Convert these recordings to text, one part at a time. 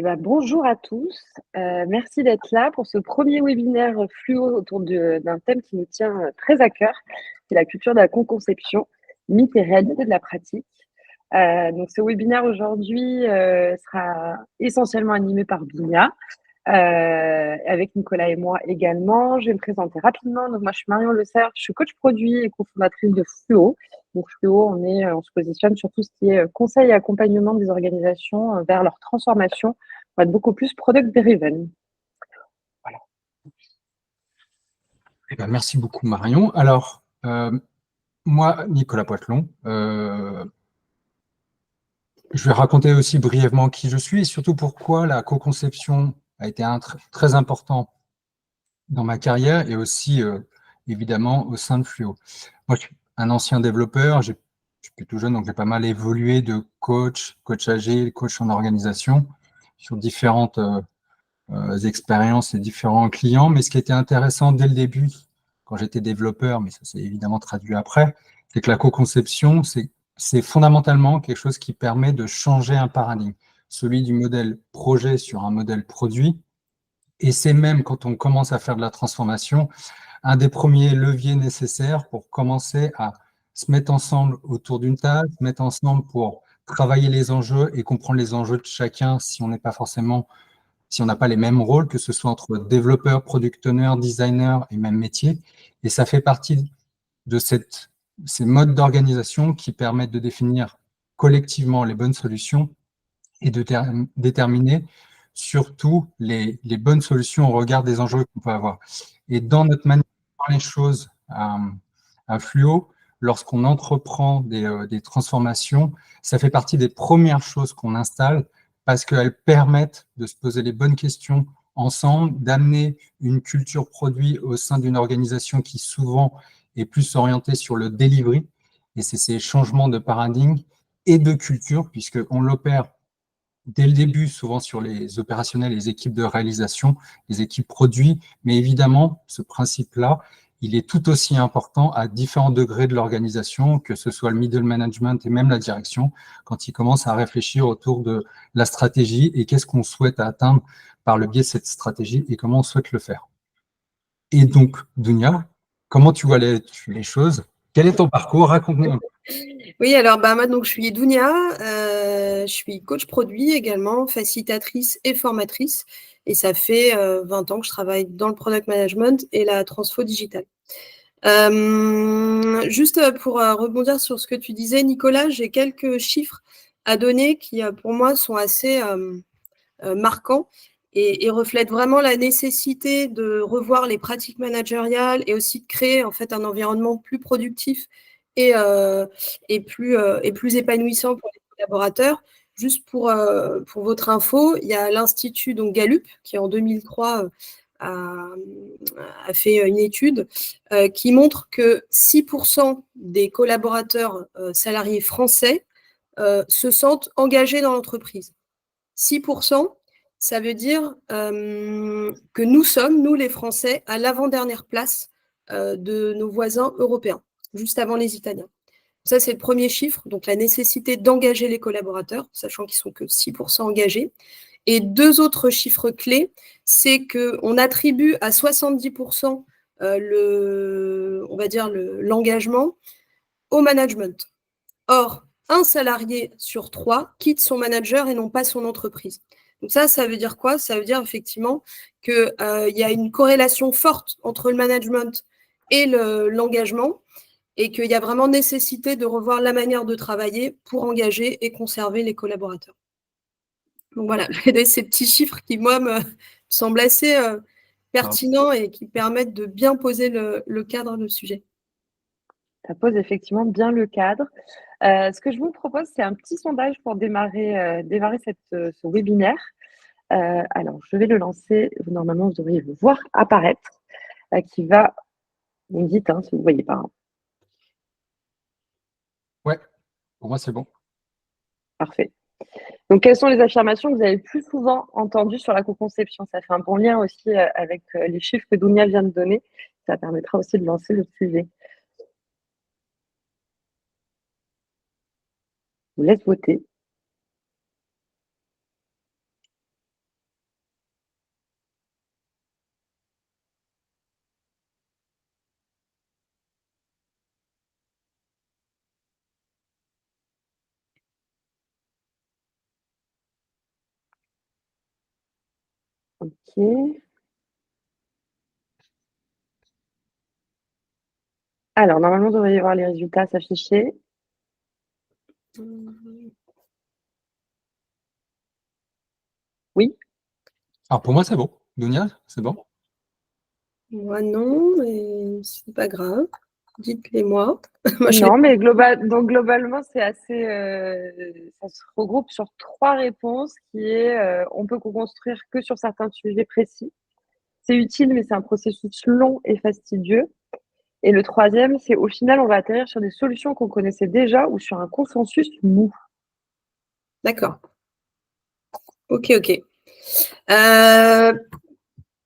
Bonjour à tous. Merci d'être là pour ce premier webinaire fluo autour d'un thème qui nous tient très à cœur, c'est la culture de la co-conception, mythe et réalité de la pratique. Donc, ce webinaire aujourd'hui sera essentiellement animé par Dounia, avec Nicolas et moi également. Je vais me présenter rapidement. Donc, moi, je suis Marion Le Cerf, je suis coach produit et cofondatrice de Fluo. Donc, Fluo, on se positionne sur tout ce qui est conseil et accompagnement des organisations vers leur transformation pour être beaucoup plus product driven. Voilà. Merci beaucoup, Marion. Alors, moi, Nicolas Poitelon, je vais raconter aussi brièvement qui je suis et surtout pourquoi la co-conception a été très important dans ma carrière et aussi, évidemment, au sein de Fluo. Moi, je suis un ancien développeur, je suis plutôt jeune, donc j'ai pas mal évolué de coach agile, coach en organisation, sur différentes expériences et différents clients. Mais ce qui était intéressant dès le début, quand j'étais développeur, mais ça s'est évidemment traduit après, c'est que la co-conception, c'est fondamentalement quelque chose qui permet de changer un paradigme, celui du modèle projet sur un modèle produit. Et c'est même quand on commence à faire de la transformation, un des premiers leviers nécessaires pour commencer à se mettre ensemble autour d'une table, se mettre ensemble pour travailler les enjeux et comprendre les enjeux de chacun si on n'est pas forcément, si on n'a pas les mêmes rôles, que ce soit entre développeurs, product owners, designers et même métiers. Et ça fait partie de ces modes d'organisation qui permettent de définir collectivement les bonnes solutions et de déterminer surtout les bonnes solutions au regard des enjeux qu'on peut avoir. Et dans notre manière de voir les choses à Fluo, lorsqu'on entreprend des transformations, ça fait partie des premières choses qu'on installe parce qu'elles permettent de se poser les bonnes questions ensemble, d'amener une culture produit au sein d'une organisation qui souvent est plus orientée sur le delivery. Et c'est ces changements de paradigme et de culture, puisqu'on l'opère dès le début, souvent sur les opérationnels, les équipes de réalisation, les équipes produits. Mais évidemment, ce principe-là, il est tout aussi important à différents degrés de l'organisation, que ce soit le middle management et même la direction, quand ils commencent à réfléchir autour de la stratégie et qu'est-ce qu'on souhaite atteindre par le biais de cette stratégie et comment on souhaite le faire. Et donc, Dounia, comment tu vois les choses? Quel est ton parcours? Raconte-nous un peu. Oui, alors moi donc je suis Dounia, je suis coach produit également, facilitatrice et formatrice, et ça fait 20 ans que je travaille dans le product management et la transfo digitale. Juste pour rebondir sur ce que tu disais, Nicolas, j'ai quelques chiffres à donner qui pour moi sont assez marquants et reflètent vraiment la nécessité de revoir les pratiques managériales et aussi de créer en fait un environnement plus productif et plus épanouissant pour les collaborateurs. Juste pour votre info, il y a l'Institut donc Gallup qui en 2003 a fait une étude qui montre que 6% des collaborateurs salariés français se sentent engagés dans l'entreprise. 6%, ça veut dire que nous sommes, nous les Français, à l'avant-dernière place de nos voisins européens, juste avant les Italiens. Ça, c'est le premier chiffre, donc la nécessité d'engager les collaborateurs, sachant qu'ils ne sont que 6% engagés. Et deux autres chiffres clés, c'est qu'on attribue à 70% l'engagement au management. Or, un salarié sur 3 quitte son manager et non pas son entreprise. Donc ça veut dire quoi? Ça veut dire effectivement qu'il y a une corrélation forte entre le management et l'engagement, et qu'il y a vraiment nécessité de revoir la manière de travailler pour engager et conserver les collaborateurs. Donc voilà, ces petits chiffres qui, moi, me semblent assez pertinents et qui permettent de bien poser le cadre du sujet. Ça pose effectivement bien le cadre. Ce que je vous propose, c'est un petit sondage pour démarrer ce webinaire. Alors, je vais le lancer. Normalement, vous devriez le voir apparaître. Qui va... Vous me dites si vous ne voyez pas. Ouais, pour moi, c'est bon. Parfait. Donc, quelles sont les affirmations que vous avez le plus souvent entendues sur la co-conception? Ça fait un bon lien aussi avec les chiffres que Dounia vient de donner. Ça permettra aussi de lancer le sujet. Je vous laisse voter. Ok. Alors, normalement, vous devriez voir les résultats s'afficher. Oui. Alors pour moi, c'est bon. Dunia, c'est bon? Moi, non, mais c'est pas grave. Dites-les-moi. Moi, je Non, mais donc globalement, c'est assez. Ça se regroupe sur 3 réponses qui est on peut co-construire que sur certains sujets précis. C'est utile, mais c'est un processus long et fastidieux. Et le troisième, c'est au final, on va atterrir sur des solutions qu'on connaissait déjà ou sur un consensus mou. D'accord. Ok, ok.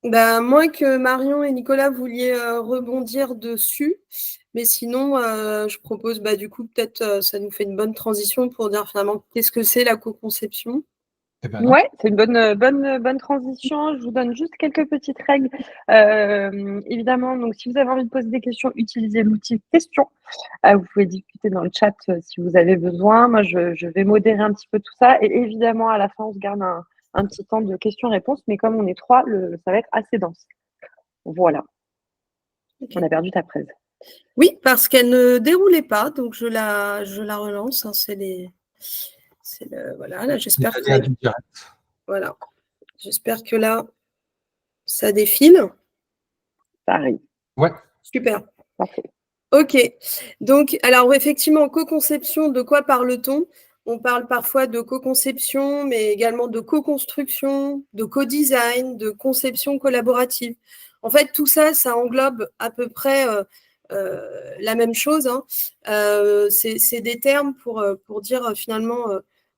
Moins que Marion et Nicolas vouliez rebondir dessus, mais sinon, je propose, du coup, peut-être, ça nous fait une bonne transition pour dire finalement qu'est-ce que c'est la co-conception. Eh ben, Ouais, c'est une bonne transition. Je vous donne juste quelques petites règles. Évidemment, donc si vous avez envie de poser des questions, utilisez l'outil questions. Vous pouvez discuter dans le chat si vous avez besoin. Moi, je vais modérer un petit peu tout ça. Et évidemment, à la fin, on se garde un petit temps de questions-réponses. Mais comme on est 3, ça va être assez dense. Voilà. Okay. On a perdu ta presse. Oui, parce qu'elle ne déroulait pas. Donc, je la relance. Hein, voilà, là, j'espère que... Voilà. J'espère que là, ça défile. Ça arrive. Ouais. Super. Parfait. Ok. Donc, alors effectivement, co-conception, de quoi parle-t-on? On parle parfois de co-conception, mais également de co-construction, de co-design, de conception collaborative. En fait, tout ça, ça englobe à peu près la même chose. Hein. C'est des termes pour dire finalement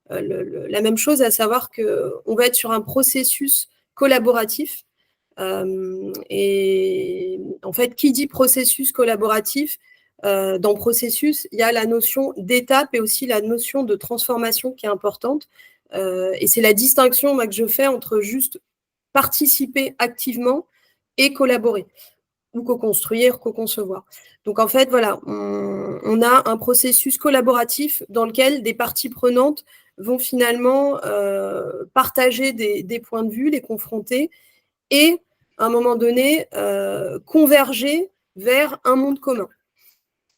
la même chose, à savoir qu'on va être sur un processus collaboratif. Et en fait, qui dit processus collaboratif, dans processus, il y a la notion d'étape et aussi la notion de transformation qui est importante. Et c'est la distinction que je fais entre juste participer activement et collaborer, ou co-construire, co-concevoir. Donc en fait, voilà, on a un processus collaboratif dans lequel des parties prenantes vont finalement partager des points de vue, les confronter, et à un moment donné, converger vers un monde commun.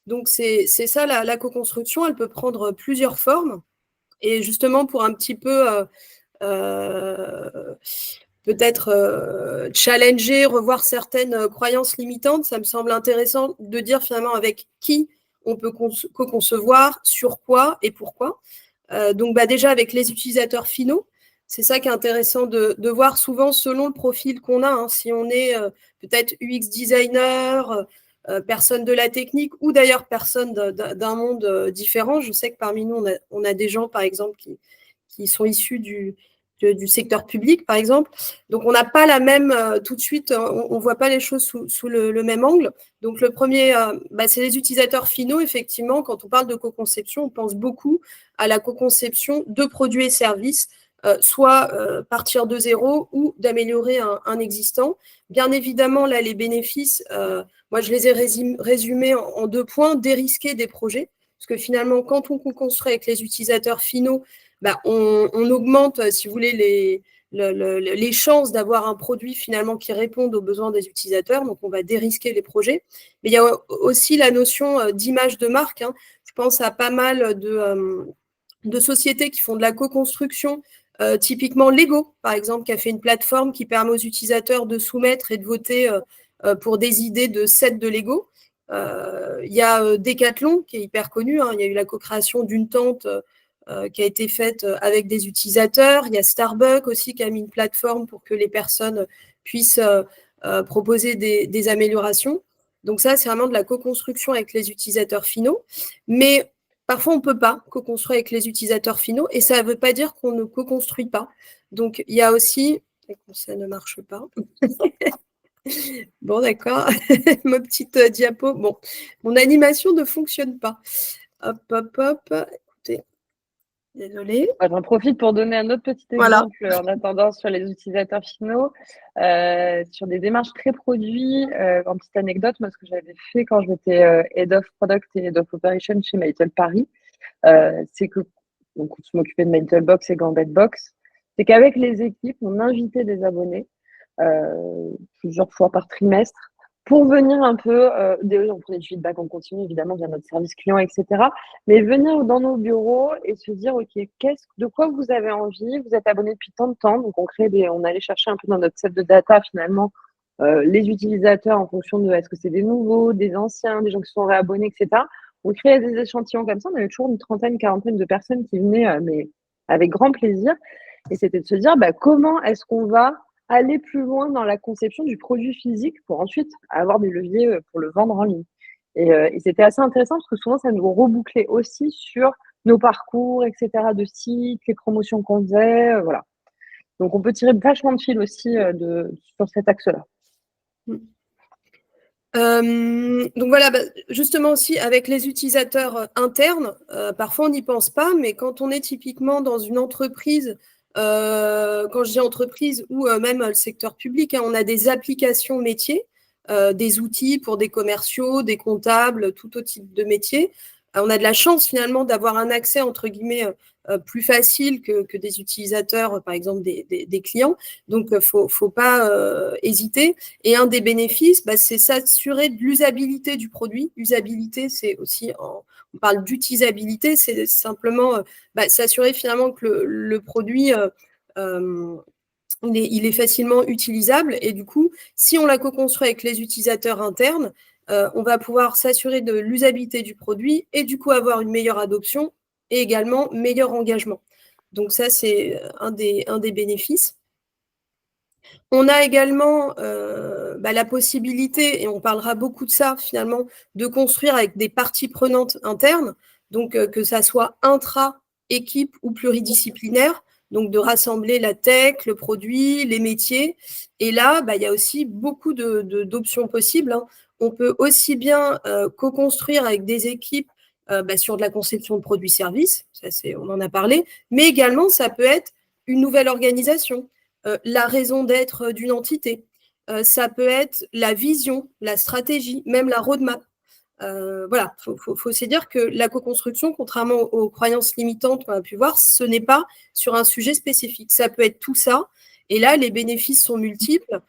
Donc, c'est ça la co-construction. Elle peut prendre plusieurs formes. Et justement, pour un petit peu peut-être challenger, revoir certaines croyances limitantes, ça me semble intéressant de dire finalement avec qui on peut co-concevoir, sur quoi et pourquoi. Donc, déjà, avec les utilisateurs finaux, c'est ça qui est intéressant de voir souvent selon le profil qu'on a. Hein, si on est peut-être UX designer, personne de la technique ou d'ailleurs personne d'un monde différent. Je sais que parmi nous, on a des gens, par exemple, qui sont issus du secteur public, par exemple. Donc, on n'a pas la même, tout de suite, on ne voit pas les choses sous le même angle. Donc, le premier, c'est les utilisateurs finaux. Effectivement, quand on parle de co-conception, on pense beaucoup à la co-conception de produits et services, soit partir de zéro ou d'améliorer un existant. Bien évidemment, là, les bénéfices, moi, je les ai résumés en 2 points. Dérisquer des projets, parce que finalement, quand on construit avec les utilisateurs finaux, on augmente, si vous voulez, les chances d'avoir un produit finalement qui réponde aux besoins des utilisateurs. Donc, on va dérisquer les projets. Mais il y a aussi la notion d'image de marque. Hein. Je pense à pas mal de sociétés qui font de la co-construction, typiquement Lego, par exemple, qui a fait une plateforme qui permet aux utilisateurs de soumettre et de voter pour des idées de sets de Lego. Il y a Decathlon, qui est hyper connu. Hein. Il y a eu la co-création d'une tente qui a été faite avec des utilisateurs. Il y a Starbucks aussi qui a mis une plateforme pour que les personnes puissent proposer des améliorations. Donc ça, c'est vraiment de la co-construction avec les utilisateurs finaux. Mais parfois, on ne peut pas co-construire avec les utilisateurs finaux et ça ne veut pas dire qu'on ne co-construit pas. Donc, il y a aussi... Ça ne marche pas. Bon, d'accord. Ma petite diapo. Bon, mon animation ne fonctionne pas. Hop, hop, hop. Écoutez, désolée. J'en profite pour donner un autre petit exemple en attendant sur les utilisateurs finaux, sur des démarches très produits. En petite anecdote, moi, ce que j'avais fait quand j'étais Head of Product et Head of Operation chez Mytel Paris, c'est que donc, je m'occupais de Mytel Box et Gambit Box, c'est qu'avec les équipes, on invitait des abonnés plusieurs fois par trimestre pour venir un peu, on prenait du feedback en continu évidemment via notre service client, etc. Mais venir dans nos bureaux et se dire ok, de quoi vous avez envie, vous êtes abonné depuis tant de temps, donc on allait chercher un peu dans notre set de data finalement les utilisateurs en fonction de est-ce que c'est des nouveaux, des anciens, des gens qui sont réabonnés, etc. On créait des échantillons comme ça, on avait toujours une trentaine, quarantaine de personnes qui venaient, mais avec grand plaisir. Et c'était de se dire comment est-ce qu'on va aller plus loin dans la conception du produit physique pour ensuite avoir des leviers pour le vendre en ligne. Et c'était assez intéressant parce que souvent, ça nous rebouclait aussi sur nos parcours, etc., de sites, les promotions qu'on faisait, voilà. Donc, on peut tirer vachement de fil aussi sur cet axe-là. Donc voilà, justement aussi avec les utilisateurs internes, parfois on n'y pense pas, mais quand on est typiquement dans une entreprise, quand je dis entreprise ou même le secteur public, on a des applications métiers, des outils pour des commerciaux, des comptables, tout autre type de métier. On a de la chance finalement d'avoir un accès entre guillemets plus facile que des utilisateurs, par exemple des clients. Donc, faut pas hésiter. Et un des bénéfices, c'est s'assurer de l'usabilité du produit. Usabilité, c'est aussi, on parle d'utilisabilité, c'est simplement s'assurer finalement que le produit il est facilement utilisable. Et du coup, si on l'a co-construit avec les utilisateurs internes, on va pouvoir s'assurer de l'usabilité du produit et du coup avoir une meilleure adoption et également meilleur engagement. Donc ça, c'est un des bénéfices. On a également la possibilité, et on parlera beaucoup de ça finalement, de construire avec des parties prenantes internes, donc que ça soit intra-équipe ou pluridisciplinaire, donc de rassembler la tech, le produit, les métiers. Et là, il y a aussi beaucoup d'options possibles. On peut aussi bien co-construire avec des équipes sur de la conception de produits-services, on en a parlé, mais également ça peut être une nouvelle organisation, la raison d'être d'une entité. Ça peut être la vision, la stratégie, même la roadmap. Voilà, faut se dire que la co-construction, contrairement aux croyances limitantes qu'on a pu voir, ce n'est pas sur un sujet spécifique. Ça peut être tout ça. Et là, les bénéfices sont multiples.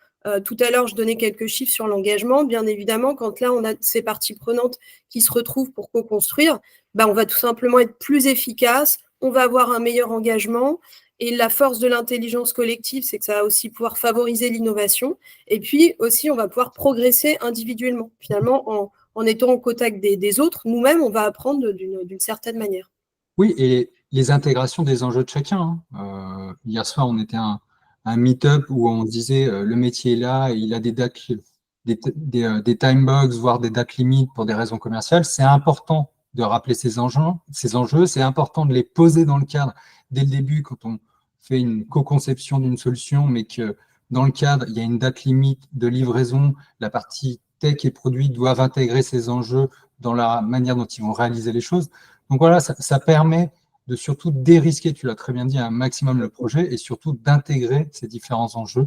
Tout à l'heure, je donnais quelques chiffres sur l'engagement. Bien évidemment, quand là, on a ces parties prenantes qui se retrouvent pour co-construire, on va tout simplement être plus efficace, on va avoir un meilleur engagement. Et la force de l'intelligence collective, c'est que ça va aussi pouvoir favoriser l'innovation. Et puis aussi, on va pouvoir progresser individuellement. Finalement, en étant en contact des autres, nous-mêmes, on va apprendre d'une certaine manière. Oui, et les intégrations des enjeux de chacun. Hier soir, on était un meet-up où on disait le métier est là et il a des dates, des time box, voire des dates limites pour des raisons commerciales. C'est important de rappeler ces enjeux. C'est important de les poser dans le cadre dès le début quand on fait une co-conception d'une solution, mais que dans le cadre, il y a une date limite de livraison. La partie tech et produit doivent intégrer ces enjeux dans la manière dont ils vont réaliser les choses. Donc voilà, ça permet de surtout dérisquer, tu l'as très bien dit, un maximum le projet et surtout d'intégrer ces différents enjeux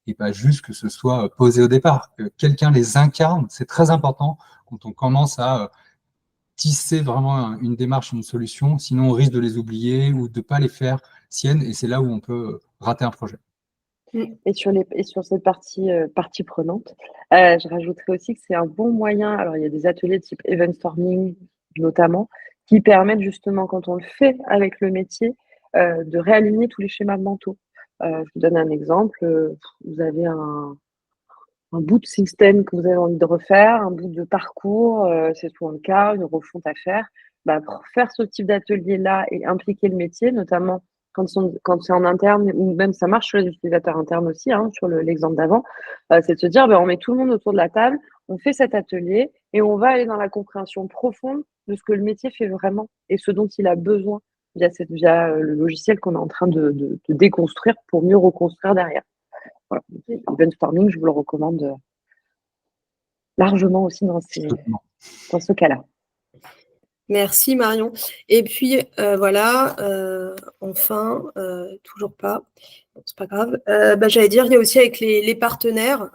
et pas juste que ce soit posé au départ. Que quelqu'un les incarne, c'est très important quand on commence à tisser vraiment une démarche, une solution, sinon on risque de les oublier ou de ne pas les faire siennes et c'est là où on peut rater un projet. Et sur cette partie prenante, je rajouterais aussi que c'est un bon moyen. Alors, il y a des ateliers type event storming, notamment, qui permettent justement, quand on le fait avec le métier, de réaligner tous les schémas mentaux. Je vous donne un exemple. Vous avez un bout de système que vous avez envie de refaire, un bout de parcours, c'est souvent le cas, une refonte à faire. Pour faire ce type d'atelier-là et impliquer le métier, notamment quand c'est en interne, ou même ça marche sur les utilisateurs internes aussi, sur l'exemple d'avant, c'est de se dire, on met tout le monde autour de la table, on fait cet atelier et on va aller dans la compréhension profonde de ce que le métier fait vraiment et ce dont il a besoin via le logiciel qu'on est en train de déconstruire pour mieux reconstruire derrière. Voilà. Brainstorming, je vous le recommande largement aussi dans ce cas-là. Merci Marion. Et puis voilà, enfin, toujours pas, bon, c'est pas grave. J'allais dire, il y a aussi avec les partenaires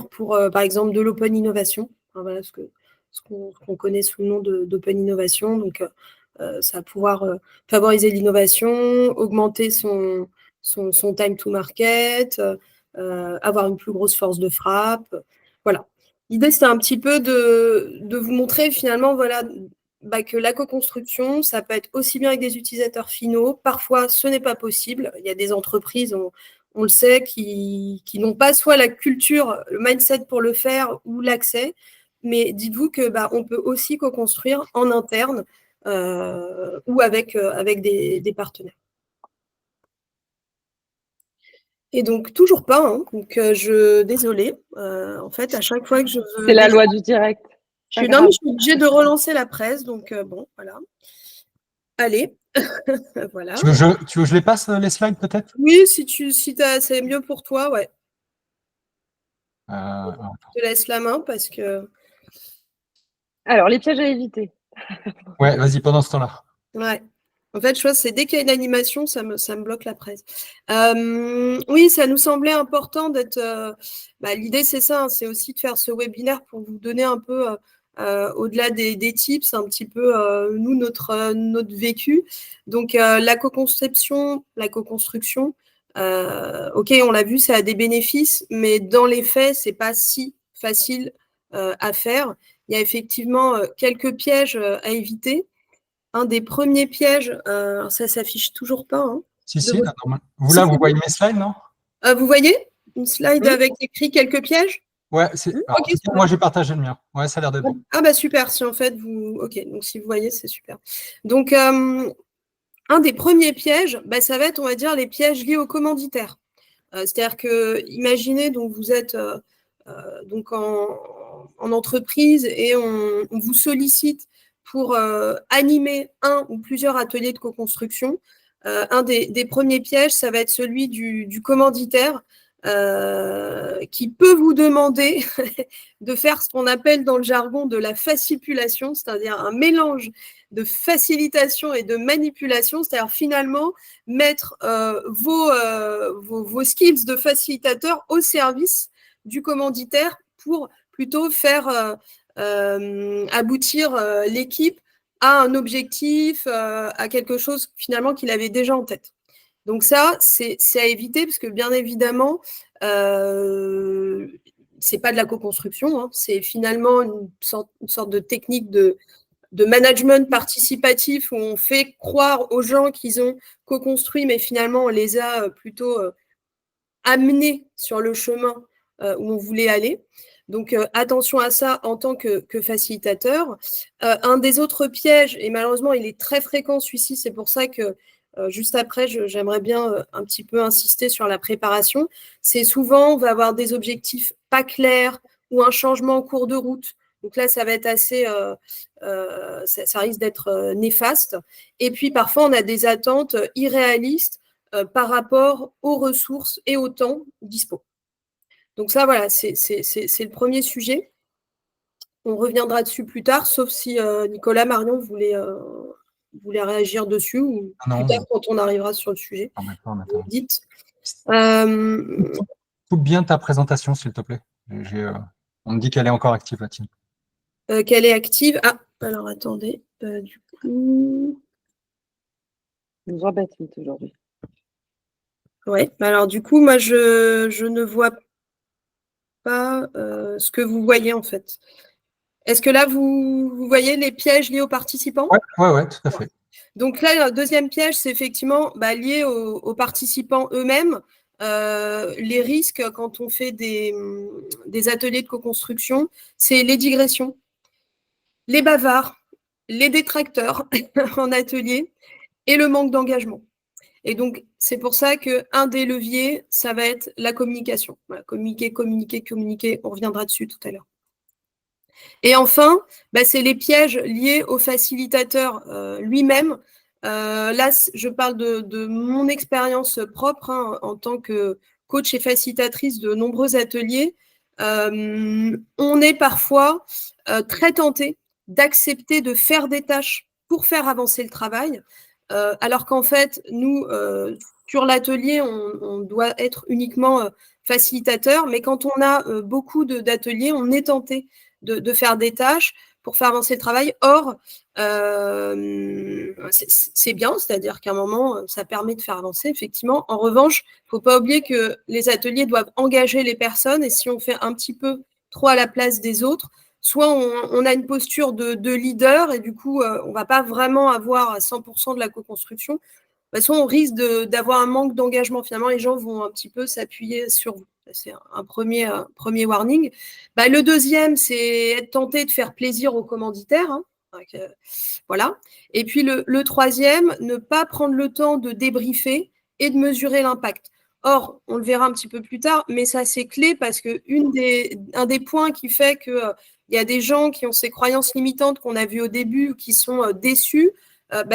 pour par exemple de l'open innovation. Enfin, voilà ce qu'on connaît sous le nom d'open innovation. Donc ça va pouvoir favoriser l'innovation, augmenter son time to market, avoir une plus grosse force de frappe. Voilà. L'idée, c'était un petit peu de vous montrer finalement voilà, que la co-construction, ça peut être aussi bien avec des utilisateurs finaux. Parfois, ce n'est pas possible. Il y a des entreprises, on le sait, qui n'ont pas soit la culture, le mindset pour le faire ou l'accès. Mais dites-vous que on peut aussi co-construire en interne ou avec des partenaires. Et donc, toujours pas. Hein. Donc, désolée. En fait, à chaque fois que je veux. C'est la loi du direct. Non, mais je suis obligée de relancer la presse. Donc, bon, voilà. Allez. Voilà. Tu veux que je les passe, les slides, peut-être? Oui, si c'est mieux pour toi, ouais. Je te laisse la main parce que. Alors, les pièges à éviter. Ouais, vas-y, pendant ce temps-là. Ouais. En fait, je vois, c'est dès qu'il y a une animation, ça me bloque la presse. Oui, ça nous semblait important d'être. L'idée, c'est ça, hein, c'est aussi de faire ce webinaire pour vous donner un peu, au-delà des tips, un petit peu, nous, notre vécu. Donc, la co-conception, la co-construction, ok, on l'a vu, ça a des bénéfices, mais dans les faits, c'est pas si facile à faire. Il y a effectivement quelques pièges à éviter. Un des premiers pièges, ça s'affiche toujours pas. Hein, si, là, vous voyez mes slides, non? vous voyez une slide avec écrit quelques pièges? Ouais, okay, moi j'ai partagé le mien. Ouais, ça a l'air d'être bon. Ah super, si en fait vous. Ok, donc si vous voyez, c'est super. Donc un des premiers pièges, ça va être, on va dire, les pièges liés au commanditaire. C'est-à-dire que, imaginez, donc vous êtes donc en entreprise et on vous sollicite pour animer un ou plusieurs ateliers de co-construction. Un des premiers pièges, ça va être celui du commanditaire qui peut vous demander de faire ce qu'on appelle dans le jargon de la facilipulation, c'est-à-dire un mélange de facilitation et de manipulation, c'est-à-dire finalement mettre vos skills de facilitateur au service du commanditaire pour plutôt faire aboutir l'équipe à un objectif, à quelque chose finalement qu'il avait déjà en tête. Donc ça, c'est à éviter parce que bien évidemment, c'est pas de la co-construction, hein, c'est finalement une sorte de technique de management participatif où on fait croire aux gens qu'ils ont co-construit, mais finalement on les a plutôt amenés sur le chemin où on voulait aller. Donc, attention à ça en tant que facilitateur. Un des autres pièges, et malheureusement, il est très fréquent, celui-ci, c'est pour ça que juste après, j'aimerais bien un petit peu insister sur la préparation. C'est souvent, on va avoir des objectifs pas clairs ou un changement en cours de route. Donc là, ça va être assez, ça risque d'être néfaste. Et puis, parfois, on a des attentes irréalistes par rapport aux ressources et au temps dispo. Donc ça, voilà, c'est le premier sujet. On reviendra dessus plus tard, sauf si Nicolas, Marion voulait réagir dessus ou plus tard quand on arrivera sur le sujet. Dites. Coupe bien ta présentation, s'il te plaît. On me dit qu'elle est encore active, la tienne. Qu'elle est active. Ah, alors attendez. Du coup. On nous embête vite aujourd'hui. Ouais, alors du coup, moi, je ne vois pas ce que vous voyez en fait. Est-ce que là, vous voyez les pièges liés aux participants? Ouais, tout à fait. Donc là, le deuxième piège, c'est effectivement lié aux participants eux-mêmes. Les risques quand on fait des ateliers de co-construction, c'est les digressions, les bavards, les détracteurs en atelier et le manque d'engagement. Et donc, c'est pour ça qu'un des leviers, ça va être la communication. Voilà, communiquer. On reviendra dessus tout à l'heure. Et enfin, c'est les pièges liés au facilitateur lui-même. Là, je parle de mon expérience propre en tant que coach et facilitatrice de nombreux ateliers. On est parfois très tenté d'accepter de faire des tâches pour faire avancer le travail, alors qu'en fait, nous, sur l'atelier, on doit être uniquement facilitateur, mais quand on a beaucoup d'ateliers, on est tenté de faire des tâches pour faire avancer le travail. Or, c'est bien, c'est-à-dire qu'à un moment, ça permet de faire avancer, effectivement. En revanche, il ne faut pas oublier que les ateliers doivent engager les personnes, et si on fait un petit peu trop à la place des autres, soit on a une posture de leader, et du coup, on ne va pas vraiment avoir 100% de la co-construction. De toute façon, on risque d'avoir un manque d'engagement. Finalement, les gens vont un petit peu s'appuyer sur vous. C'est un premier warning. Le deuxième, c'est être tenté de faire plaisir aux commanditaires. Hein. Donc, voilà. Et puis le troisième, ne pas prendre le temps de débriefer et de mesurer l'impact. Or, on le verra un petit peu plus tard, mais ça c'est clé parce que un des points qui fait que il y a des gens qui ont ces croyances limitantes qu'on a vues au début, qui sont déçus,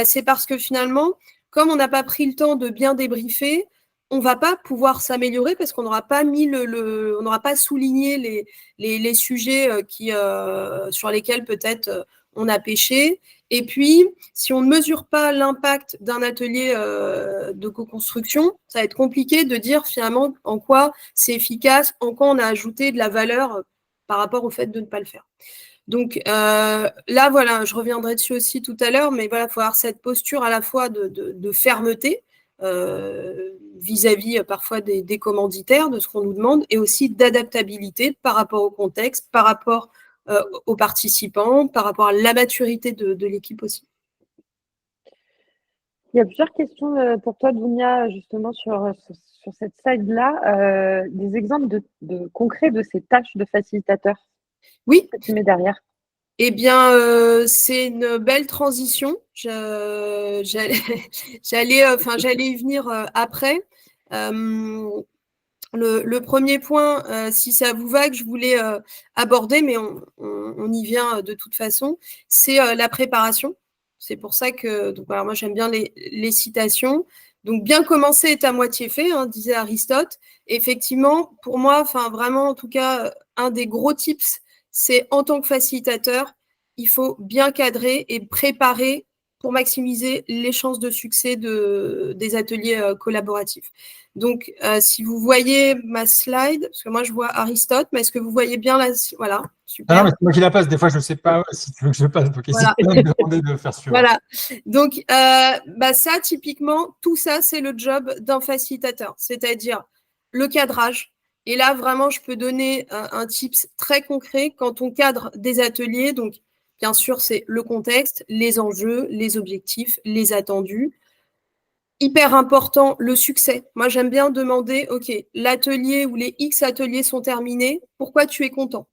c'est parce que finalement, comme on n'a pas pris le temps de bien débriefer, on ne va pas pouvoir s'améliorer parce qu'on n'aura pas mis on n'aura pas souligné les sujets sur lesquels peut-être on a pêché. Et puis, si on ne mesure pas l'impact d'un atelier de co-construction, ça va être compliqué de dire finalement en quoi c'est efficace, en quoi on a ajouté de la valeur par rapport au fait de ne pas le faire. Donc là, voilà, je reviendrai dessus aussi tout à l'heure, mais voilà, il faut avoir cette posture à la fois de fermeté vis-à-vis parfois des commanditaires, de ce qu'on nous demande, et aussi d'adaptabilité par rapport au contexte, par rapport aux participants, par rapport à la maturité de l'équipe aussi. Il y a plusieurs questions pour toi, Dounia, justement sur cette slide-là. Des exemples concrets de ces tâches de facilitateur. Oui. Que tu mets derrière. Eh bien, c'est une belle transition. J'allais y venir après. Le premier point, si ça vous va, que je voulais aborder, mais on y vient de toute façon, c'est la préparation. C'est pour ça que, donc, alors moi j'aime bien les citations. Donc bien commencer est à moitié fait, hein, disait Aristote. Et effectivement, pour moi, vraiment en tout cas, un des gros tips, c'est en tant que facilitateur, il faut bien cadrer et préparer pour maximiser les chances de succès des ateliers collaboratifs. Donc, si vous voyez ma slide, parce que moi je vois Aristote, mais est-ce que vous voyez bien la... Voilà, super. Non, mais c'est moi qui la passe. Des fois, je ne sais pas si tu veux que je passe. Donc, voilà. n'hésite pas à me demander de faire suivant. Voilà. Donc, ça, typiquement, tout ça, c'est le job d'un facilitateur, c'est-à-dire le cadrage. Et là, vraiment, je peux donner un tips très concret quand on cadre des ateliers. Donc, bien sûr, c'est le contexte, les enjeux, les objectifs, les attendus. Hyper important, le succès. Moi, j'aime bien demander, OK, l'atelier ou les X ateliers sont terminés, pourquoi tu es content?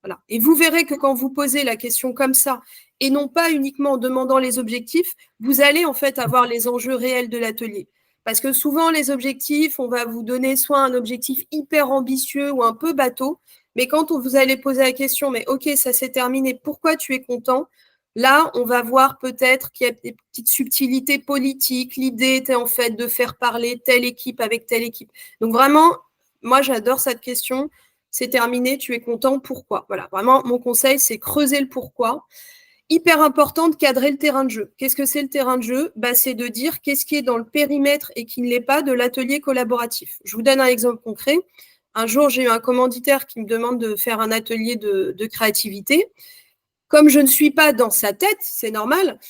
Voilà. Et vous verrez que quand vous posez la question comme ça, et non pas uniquement en demandant les objectifs, vous allez en fait avoir les enjeux réels de l'atelier. Parce que souvent, les objectifs, on va vous donner soit un objectif hyper ambitieux ou un peu bateau, mais quand vous allez poser la question, mais OK, ça s'est terminé, pourquoi tu es content? Là, on va voir peut-être qu'il y a des petites subtilités politiques. L'idée était en fait de faire parler telle équipe avec telle équipe. Donc vraiment, moi, j'adore cette question. C'est terminé, tu es content, pourquoi? Voilà, vraiment, mon conseil, c'est creuser le pourquoi. Hyper important de cadrer le terrain de jeu. Qu'est-ce que c'est le terrain de jeu? C'est de dire qu'est-ce qui est dans le périmètre et qui ne l'est pas de l'atelier collaboratif. Je vous donne un exemple concret. Un jour, j'ai eu un commanditaire qui me demande de faire un atelier de créativité. Comme je ne suis pas dans sa tête, c'est normal,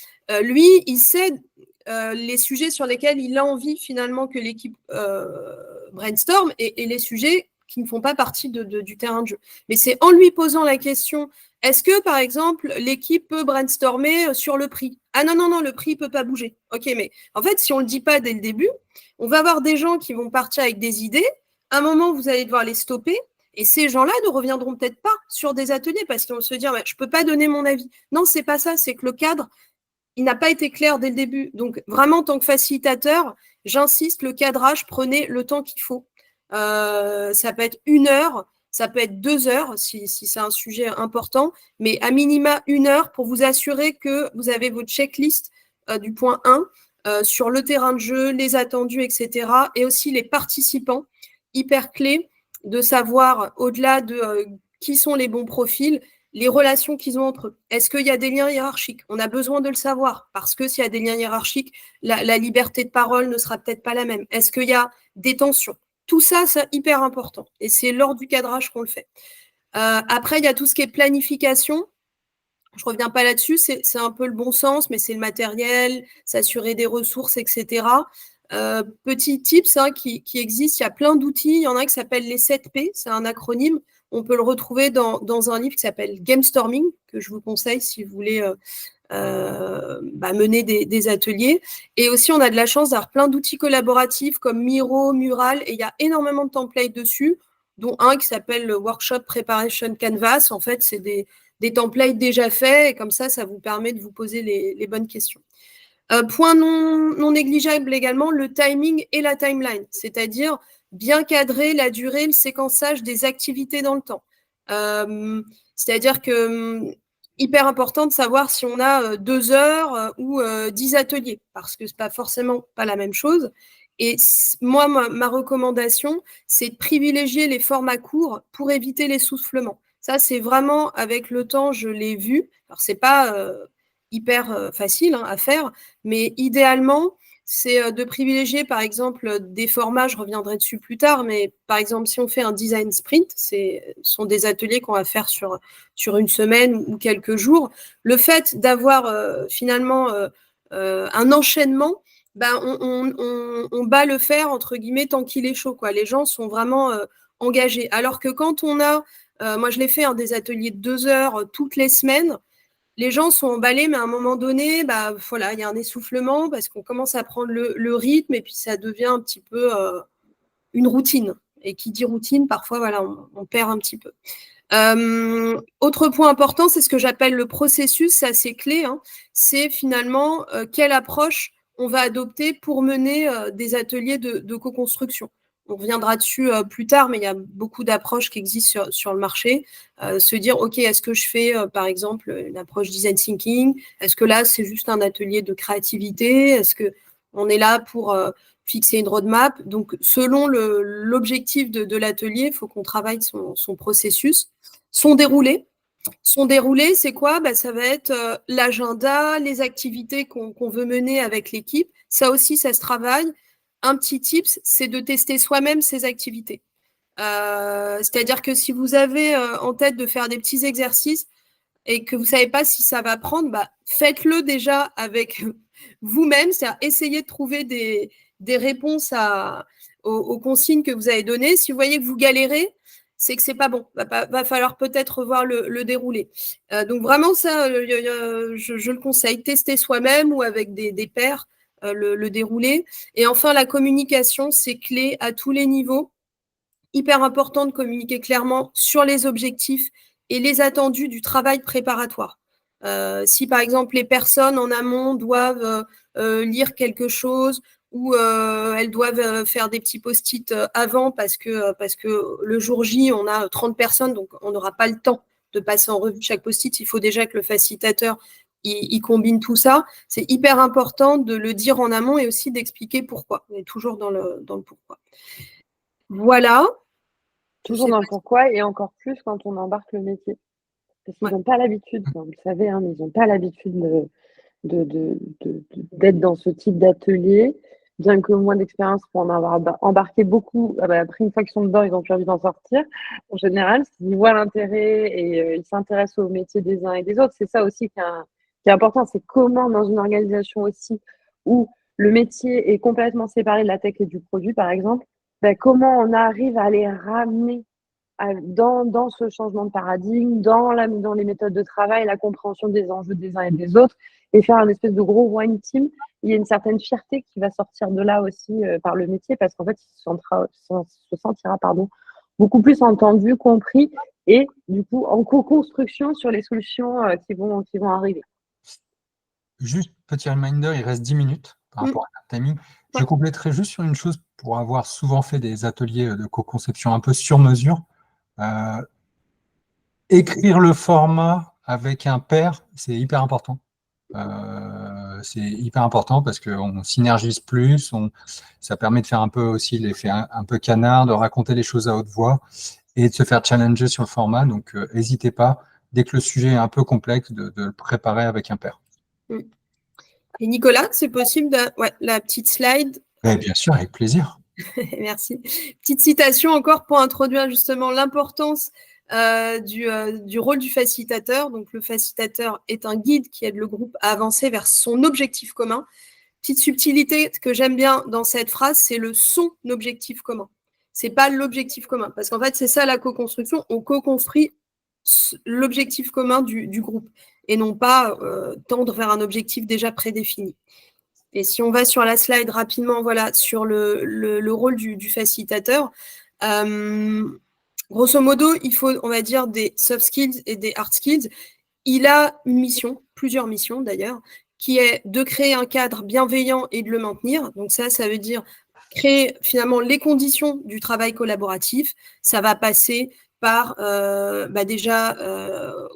lui, il sait les sujets sur lesquels il a envie finalement que l'équipe brainstorm et les sujets qui ne font pas partie du terrain de jeu. Mais c'est en lui posant la question, est-ce que, par exemple, l'équipe peut brainstormer sur le prix? Ah non, non, non, le prix ne peut pas bouger. OK, mais en fait, si on ne le dit pas dès le début, on va avoir des gens qui vont partir avec des idées. À un moment, vous allez devoir les stopper. Et ces gens-là ne reviendront peut-être pas sur des ateliers parce qu'ils vont se dire je ne peux pas donner mon avis. Non, ce n'est pas ça, c'est que le cadre, il n'a pas été clair dès le début. Donc, vraiment, en tant que facilitateur, j'insiste, le cadrage, prenez le temps qu'il faut. Ça peut être 1 heure, ça peut être 2 heures si c'est un sujet important, mais à minima 1 heure pour vous assurer que vous avez votre checklist du point 1 sur le terrain de jeu, les attendus, etc. Et aussi les participants, hyper clés de savoir, au-delà de qui sont les bons profils, les relations qu'ils ont entre eux. Est-ce qu'il y a des liens hiérarchiques? On a besoin de le savoir, parce que s'il y a des liens hiérarchiques, la liberté de parole ne sera peut-être pas la même. Est-ce qu'il y a des tensions? Tout ça, c'est hyper important. Et c'est lors du cadrage qu'on le fait. Après, il y a tout ce qui est planification. Je ne reviens pas là-dessus, c'est un peu le bon sens, mais c'est le matériel, s'assurer des ressources, etc. Petit tips qui existe, il y a plein d'outils. Il y en a un qui s'appelle les 7P, c'est un acronyme. On peut le retrouver dans un livre qui s'appelle Gamestorming, que je vous conseille si vous voulez mener des ateliers. Et aussi, on a de la chance d'avoir plein d'outils collaboratifs comme Miro, Mural, et il y a énormément de templates dessus, dont un qui s'appelle le Workshop Preparation Canvas. En fait, c'est des templates déjà faits, et comme ça vous permet de vous poser les bonnes questions. Point non négligeable également, le timing et la timeline, c'est-à-dire bien cadrer la durée, le séquençage des activités dans le temps. C'est-à-dire que hyper important de savoir si on a 2 heures ou 10 ateliers, parce que ce n'est pas forcément pas la même chose. Et moi, ma recommandation, c'est de privilégier les formats courts pour éviter l'essoufflement. Ça, c'est vraiment, avec le temps, je l'ai vu. Alors, ce n'est pas hyper facile à faire, mais idéalement, c'est de privilégier, par exemple, des formats, je reviendrai dessus plus tard, mais par exemple, si on fait un design sprint, ce sont des ateliers qu'on va faire sur une semaine ou quelques jours. Le fait d'avoir finalement un enchaînement, on bat le fer, entre guillemets, tant qu'il est chaud, quoi. Les gens sont vraiment engagés. Alors que quand on a, moi je l'ai fait, des ateliers de 2 heures toutes les semaines, les gens sont emballés, mais à un moment donné, voilà, il y a un essoufflement parce qu'on commence à prendre le rythme et puis ça devient un petit peu une routine. Et qui dit routine, parfois, voilà, on perd un petit peu. Autre point important, c'est ce que j'appelle le processus, c'est assez clé. C'est finalement quelle approche on va adopter pour mener des ateliers de co-construction. On reviendra dessus plus tard, mais il y a beaucoup d'approches qui existent sur le marché. Se dire, OK, est-ce que je fais, par exemple, une approche design thinking? Est-ce que là, c'est juste un atelier de créativité? Est-ce qu'on est là pour fixer une roadmap? Donc, selon l'objectif de l'atelier, il faut qu'on travaille son processus. Son déroulé, c'est quoi? Ça va être l'agenda, les activités qu'on veut mener avec l'équipe. Ça aussi, ça se travaille. Un petit tips, c'est de tester soi-même ces activités. C'est-à-dire que si vous avez en tête de faire des petits exercices et que vous ne savez pas si ça va prendre, faites-le déjà avec vous-même, c'est-à-dire essayez de trouver des réponses aux consignes que vous avez données. Si vous voyez que vous galérez, c'est que c'est pas bon. Va falloir peut-être revoir le déroulé. Donc vraiment ça, je le conseille, tester soi-même ou avec des pairs le déroulé. Et enfin, la communication, c'est clé à tous les niveaux. Hyper important de communiquer clairement sur les objectifs et les attendus du travail préparatoire. Si par exemple les personnes en amont doivent lire quelque chose ou elles doivent faire des petits post-it avant parce que le jour J, on a 30 personnes, donc on n'aura pas le temps de passer en revue chaque post-it. Il faut déjà que le facilitateur il combine tout ça. C'est hyper important de le dire en amont et aussi d'expliquer pourquoi. On est toujours dans le pourquoi. Voilà. Toujours dans le pourquoi et encore plus quand on embarque le métier. Parce qu'ils n'ont pas l'habitude, vous le savez, mais ils n'ont pas l'habitude d'être dans ce type d'atelier. Bien que moins d'expérience pour en avoir embarqué beaucoup, après une fois qu'ils sont dedans, ils n'ont plus envie d'en sortir. En général, s'ils voient l'intérêt et ils s'intéressent au métier des uns et des autres, c'est ça aussi qui est important. C'est comment, dans une organisation aussi où le métier est complètement séparé de la tech et du produit, par exemple, comment on arrive à les ramener dans ce changement de paradigme, dans les méthodes de travail, la compréhension des enjeux des uns et des autres, et faire un espèce de gros one team. Il y a une certaine fierté qui va sortir de là aussi par le métier, parce qu'en fait, il se sentira beaucoup plus entendu, compris, et du coup, en co-construction sur les solutions qui vont arriver. Juste petit reminder, il reste 10 minutes par rapport à notre timing. Je compléterai juste sur une chose pour avoir souvent fait des ateliers de co-conception un peu sur mesure. Écrire le format avec un pair, c'est hyper important. C'est hyper important parce qu'on synergise plus, ça permet de faire un peu aussi l'effet un peu canard, de raconter les choses à haute voix et de se faire challenger sur le format. Donc, n'hésitez pas, dès que le sujet est un peu complexe, de le préparer avec un pair. Et Nicolas, c'est possible la petite slide? Bien sûr, avec plaisir. Merci. Petite citation encore pour introduire justement l'importance du rôle du facilitateur. Donc, le facilitateur est un guide qui aide le groupe à avancer vers son objectif commun. Petite subtilité que j'aime bien dans cette phrase, c'est le son objectif commun. C'est pas l'objectif commun. Parce qu'en fait, c'est ça la co-construction. On co-construit l'objectif commun du groupe et non pas tendre vers un objectif déjà prédéfini. Et si on va sur la slide rapidement, voilà, sur le rôle du facilitateur, grosso modo, il faut, on va dire, des soft skills et des hard skills. Il a une mission, plusieurs missions d'ailleurs, qui est de créer un cadre bienveillant et de le maintenir. Donc ça veut dire créer finalement les conditions du travail collaboratif. Ça va passer par déjà,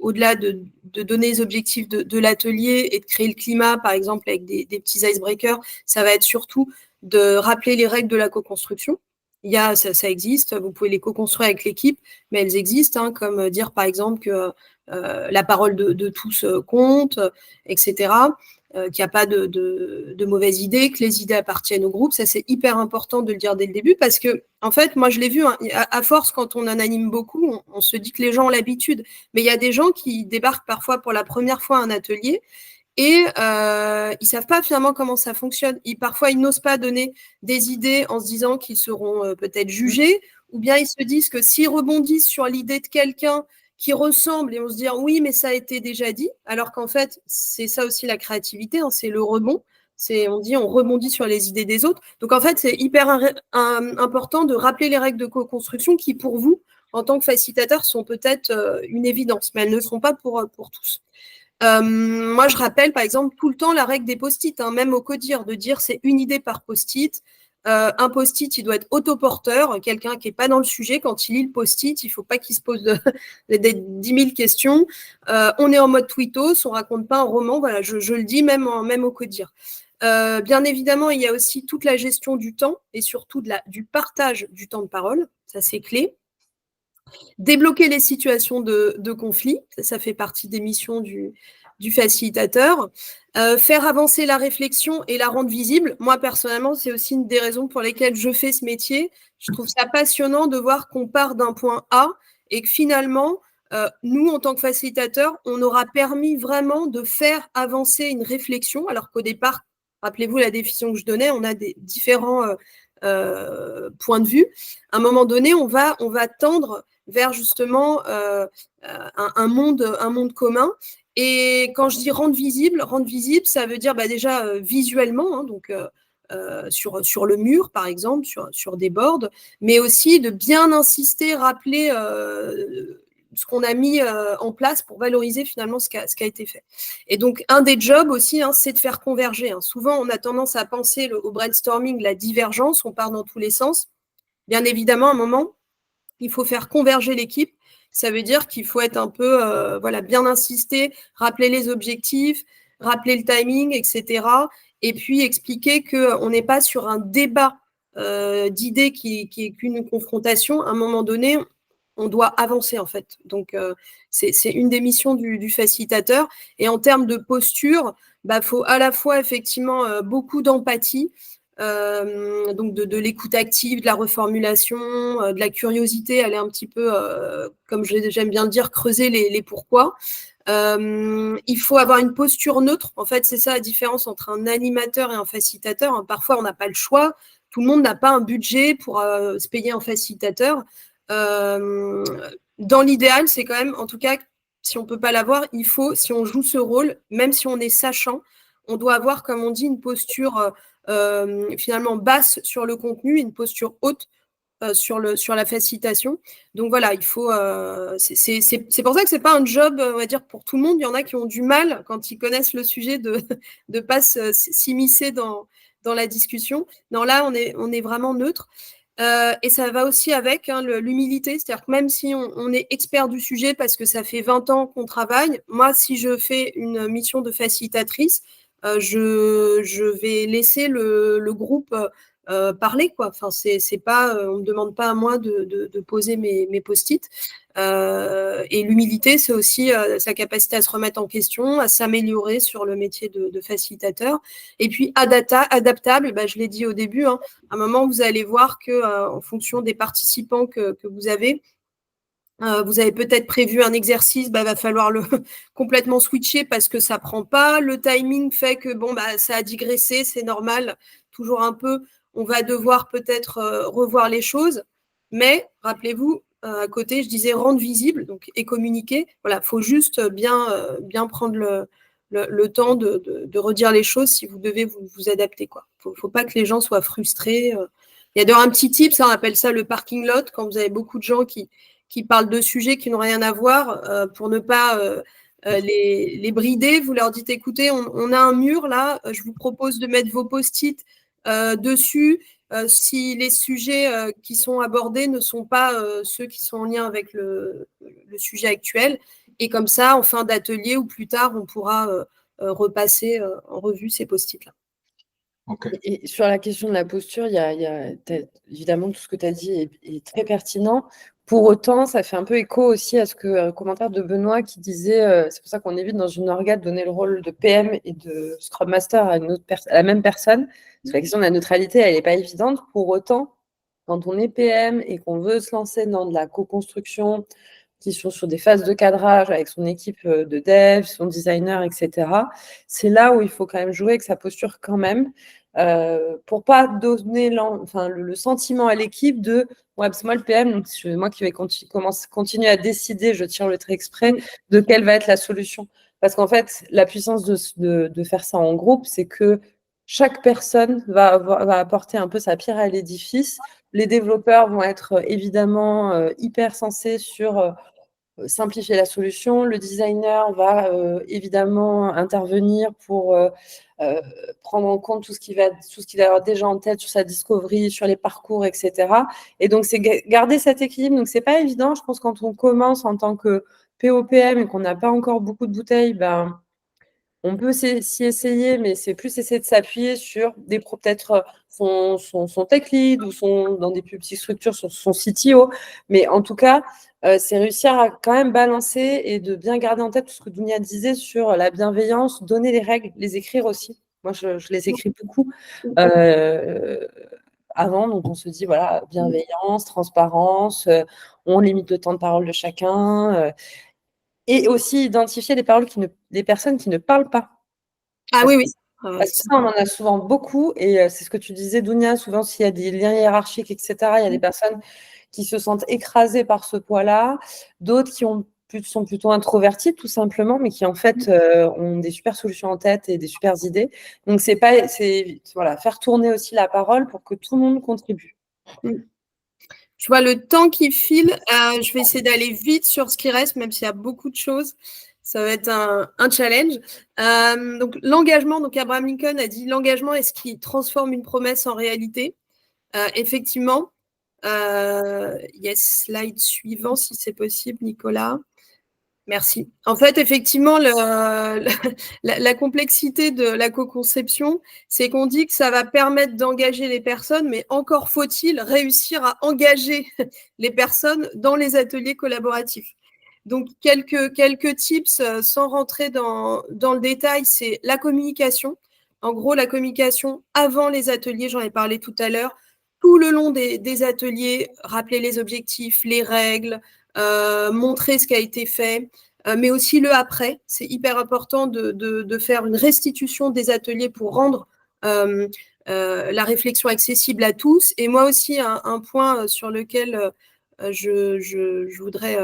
au-delà de donner les objectifs de l'atelier et de créer le climat, par exemple, avec des petits icebreakers, ça va être surtout de rappeler les règles de la co-construction. Ça existe, vous pouvez les co-construire avec l'équipe, mais elles existent, comme dire par exemple que la parole de tous compte, etc., qu'il n'y a pas de mauvaises idées, que les idées appartiennent au groupe. Ça, c'est hyper important de le dire dès le début parce que, en fait, moi, je l'ai vu, à force, quand on en anime beaucoup, on se dit que les gens ont l'habitude. Mais il y a des gens qui débarquent parfois pour la première fois à un atelier et ils savent pas finalement comment ça fonctionne. Parfois, ils n'osent pas donner des idées en se disant qu'ils seront peut-être jugés, ou bien ils se disent que s'ils rebondissent sur l'idée de quelqu'un qui ressemble et on se dit oui, mais ça a été déjà dit, alors qu'en fait, c'est ça aussi la créativité, c'est le rebond. On rebondit sur les idées des autres. Donc en fait, c'est hyper important de rappeler les règles de co-construction qui, pour vous, en tant que facilitateur, sont peut-être une évidence, mais elles ne le sont pas pour tous. Moi, je rappelle, par exemple, tout le temps la règle des post-it, même au codir, de dire c'est une idée par post-it. Un post-it, il doit être autoporteur. Quelqu'un qui n'est pas dans le sujet, quand il lit le post-it, il ne faut pas qu'il se pose des 10 000 questions. On est en mode tweetos, on ne raconte pas un roman. Voilà, je le dis même au codir. Bien évidemment, il y a aussi toute la gestion du temps et surtout du partage du temps de parole. Ça, c'est clé. Débloquer les situations de conflit, ça fait partie des missions du facilitateur. Faire avancer la réflexion et la rendre visible. Moi, personnellement, c'est aussi une des raisons pour lesquelles je fais ce métier. Je trouve ça passionnant de voir qu'on part d'un point A et que finalement, nous, en tant que facilitateurs, on aura permis vraiment de faire avancer une réflexion, alors qu'au départ, rappelez-vous la définition que je donnais, on a des différents points de vue. À un moment donné, on va tendre vers justement un monde commun. Et quand je dis rendre visible, ça veut dire déjà visuellement, donc sur le mur, par exemple, sur des boards, mais aussi de bien insister, rappeler ce qu'on a mis en place pour valoriser finalement ce qui a été fait. Et donc, un des jobs aussi, c'est de faire converger. Souvent, on a tendance à penser au brainstorming, la divergence, on part dans tous les sens. Bien évidemment, à un moment, il faut faire converger l'équipe. Ça veut dire qu'il faut être un peu, bien insister, rappeler les objectifs, rappeler le timing, etc. Et puis expliquer qu'on n'est pas sur un débat d'idées qui est qu'une confrontation. À un moment donné, on doit avancer en fait. Donc, c'est une des missions du facilitateur. Et en termes de posture, faut à la fois effectivement beaucoup d'empathie, donc de l'écoute active, de la reformulation, de la curiosité, aller un petit peu, comme j'aime bien dire, creuser les pourquoi. Il faut avoir une posture neutre. En fait, c'est ça la différence entre un animateur et un facilitateur. Parfois, on n'a pas le choix. Tout le monde n'a pas un budget pour se payer un facilitateur. Dans l'idéal, c'est quand même, en tout cas, si on ne peut pas l'avoir, il faut, si on joue ce rôle, même si on est sachant, on doit avoir, comme on dit, une posture finalement basse sur le contenu, une posture haute sur la facilitation. Donc voilà, il faut. C'est pour ça que c'est pas un job, on va dire, pour tout le monde. Il y en a qui ont du mal quand ils connaissent le sujet de pas s'immiscer dans la discussion. Non, là, on est vraiment neutre. Et ça va aussi avec l'humilité, c'est-à-dire que même si on est expert du sujet parce que ça fait 20 ans qu'on travaille, moi, si je fais une mission de facilitatrice, je vais laisser le groupe parler, quoi. Enfin, c'est pas, on me demande pas à moi de poser mes post-it. Et l'humilité, c'est aussi sa capacité à se remettre en question, à s'améliorer sur le métier de facilitateur. Et puis adaptable, je l'ai dit au début, à un moment, vous allez voir que en fonction des participants que vous avez, Vous avez peut-être prévu un exercice, va falloir le complètement switcher parce que ça prend pas. Le timing fait que ça a digressé, c'est normal, toujours un peu. On va devoir peut-être revoir les choses. Mais rappelez-vous, à côté, je disais rendre visible et communiquer. Voilà, il faut juste bien prendre le temps de redire les choses si vous devez vous adapter. Faut pas que les gens soient frustrés. Il y a d'ailleurs un petit tip, ça on appelle ça le parking lot, quand vous avez beaucoup de gens qui parlent de sujets qui n'ont rien à voir, pour ne pas les brider. Vous leur dites, écoutez, on a un mur là, je vous propose de mettre vos post-it dessus. Si les sujets qui sont abordés ne sont pas ceux qui sont en lien avec le sujet actuel. Et comme ça, en fin d'atelier ou plus tard, on pourra repasser en revue ces post-it-là. Okay. Et sur la question de la posture, évidemment, tout ce que tu as dit est très pertinent. Pour autant, ça fait un peu écho aussi à un commentaire de Benoît qui disait, c'est pour ça qu'on évite dans une orga de donner le rôle de PM et de Scrum Master à la même personne. Parce que la question de la neutralité, elle n'est pas évidente. Pour autant, quand on est PM et qu'on veut se lancer dans de la co-construction, qui sont sur des phases de cadrage avec son équipe de dev, son designer, etc., c'est là où il faut quand même jouer avec sa posture quand même, pour pas donner le sentiment à l'équipe de ouais, c'est moi le PM, donc c'est moi qui vais continuer à décider, je tire le trait exprès, de quelle va être la solution. Parce qu'en fait, la puissance de faire ça en groupe, c'est que chaque personne va apporter un peu sa pierre à l'édifice. Les développeurs vont être évidemment hyper sensés sur simplifier la solution. Le designer va évidemment intervenir pour prendre en compte tout ce qu'il va avoir déjà en tête sur sa discovery, sur les parcours, etc. Et donc, c'est garder cet équilibre. Donc, c'est pas évident. Je pense quand on commence en tant que POPM et qu'on n'a pas encore beaucoup de bouteilles, on peut s'y essayer, mais c'est plus essayer de s'appuyer sur peut-être son tech lead ou dans des plus petites structures sur son CTO. Mais en tout cas, c'est réussir à quand même balancer et de bien garder en tête tout ce que Dounia disait sur la bienveillance, donner les règles, les écrire aussi. Moi, je les écris beaucoup avant, donc on se dit, voilà, bienveillance, transparence, on limite le temps de parole de chacun. Et aussi identifier les personnes qui ne parlent pas. Ah oui, oui. Parce que ça, on en a souvent beaucoup. Et c'est ce que tu disais, Dounia, souvent, s'il y a des liens hiérarchiques, etc., il y a des personnes qui se sentent écrasées par ce poids-là, d'autres qui sont plutôt introverties, tout simplement, mais qui, en fait, ont des super solutions en tête et des super idées. Donc, c'est faire tourner aussi la parole pour que tout le monde contribue. Je vois le temps qui file. Je vais essayer d'aller vite sur ce qui reste, même s'il y a beaucoup de choses. Ça va être un challenge. Donc, l'engagement, Abraham Lincoln a dit l'engagement est ce qui transforme une promesse en réalité. Effectivement. Yes, slide suivant, si c'est possible, Nicolas. Merci. En fait, effectivement, la complexité de la co-conception, c'est qu'on dit que ça va permettre d'engager les personnes, mais encore faut-il réussir à engager les personnes dans les ateliers collaboratifs. Donc, quelques tips sans rentrer dans le détail, c'est la communication. En gros, la communication avant les ateliers, j'en ai parlé tout à l'heure, tout le long des ateliers, rappeler les objectifs, les règles, montrer ce qui a été fait, mais aussi le après. C'est hyper important de faire une restitution des ateliers pour rendre la réflexion accessible à tous. Et moi aussi, un point sur lequel je voudrais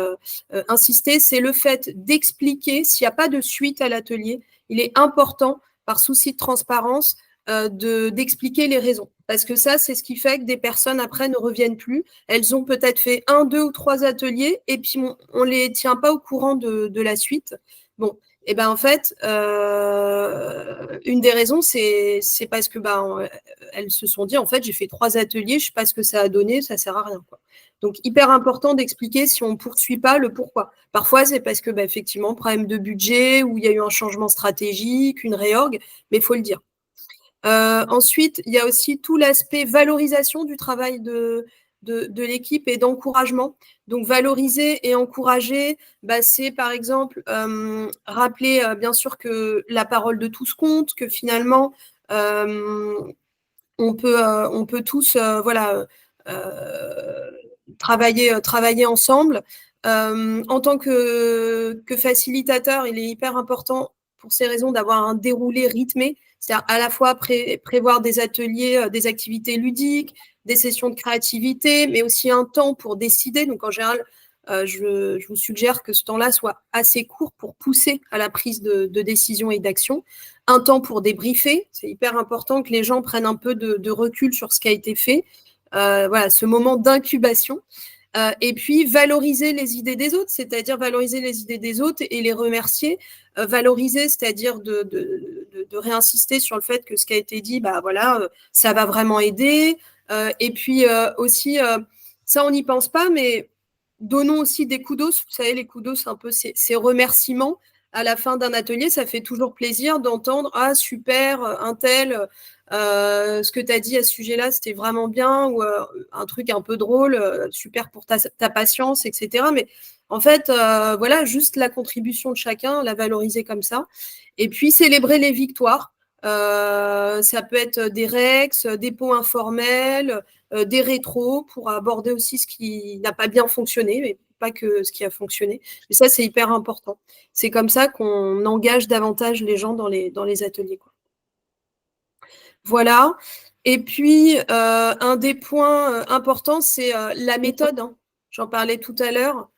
insister, c'est le fait d'expliquer s'il n'y a pas de suite à l'atelier. Il est important, par souci de transparence, d'expliquer les raisons. Parce que ça, c'est ce qui fait que des personnes après ne reviennent plus. Elles ont peut-être fait 1, 2 ou 3 ateliers et puis on ne les tient pas au courant de la suite. Bon, et ben en fait, une des raisons, c'est parce que elles se sont dit, en fait, j'ai fait 3 ateliers, je ne sais pas ce que ça a donné, ça ne sert à rien, quoi. Donc, hyper important d'expliquer si on ne poursuit pas le pourquoi. Parfois, c'est parce que, effectivement, problème de budget, ou il y a eu un changement stratégique, une réorg, mais il faut le dire. Ensuite, il y a aussi tout l'aspect valorisation du travail de l'équipe et d'encouragement. Donc, valoriser et encourager, c'est par exemple rappeler bien sûr que la parole de tous compte, que finalement, on peut tous travailler ensemble. En tant que facilitateur, il est hyper important pour ces raisons d'avoir un déroulé rythmé, c'est-à-dire à la fois prévoir des ateliers, des activités ludiques, des sessions de créativité, mais aussi un temps pour décider. Donc en général, je vous suggère que ce temps-là soit assez court pour pousser à la prise de décision et d'action. Un temps pour débriefer, c'est hyper important que les gens prennent un peu de recul sur ce qui a été fait. Voilà, ce moment d'incubation. Et puis valoriser les idées des autres, c'est-à-dire valoriser les idées des autres et les remercier. Valoriser, c'est-à-dire de réinsister sur le fait que ce qui a été dit, bah voilà, ça va vraiment aider. Et puis aussi, ça on n'y pense pas, mais donnons aussi des kudos. Vous savez, les kudos, c'est un peu ces remerciements à la fin d'un atelier. Ça fait toujours plaisir d'entendre « Ah, super, un tel… ce que tu as dit à ce sujet-là, c'était vraiment bien, ou un truc un peu drôle, super pour ta patience, etc. » Mais en fait, voilà, juste la contribution de chacun, la valoriser comme ça. Et puis, célébrer les victoires. Ça peut être des rex, des pots informels, des rétros pour aborder aussi ce qui n'a pas bien fonctionné, mais pas que ce qui a fonctionné. Mais ça, c'est hyper important. C'est comme ça qu'on engage davantage les gens dans les ateliers, quoi. Voilà. Et puis, un des points importants, c'est la méthode, hein. J'en parlais tout à l'heure.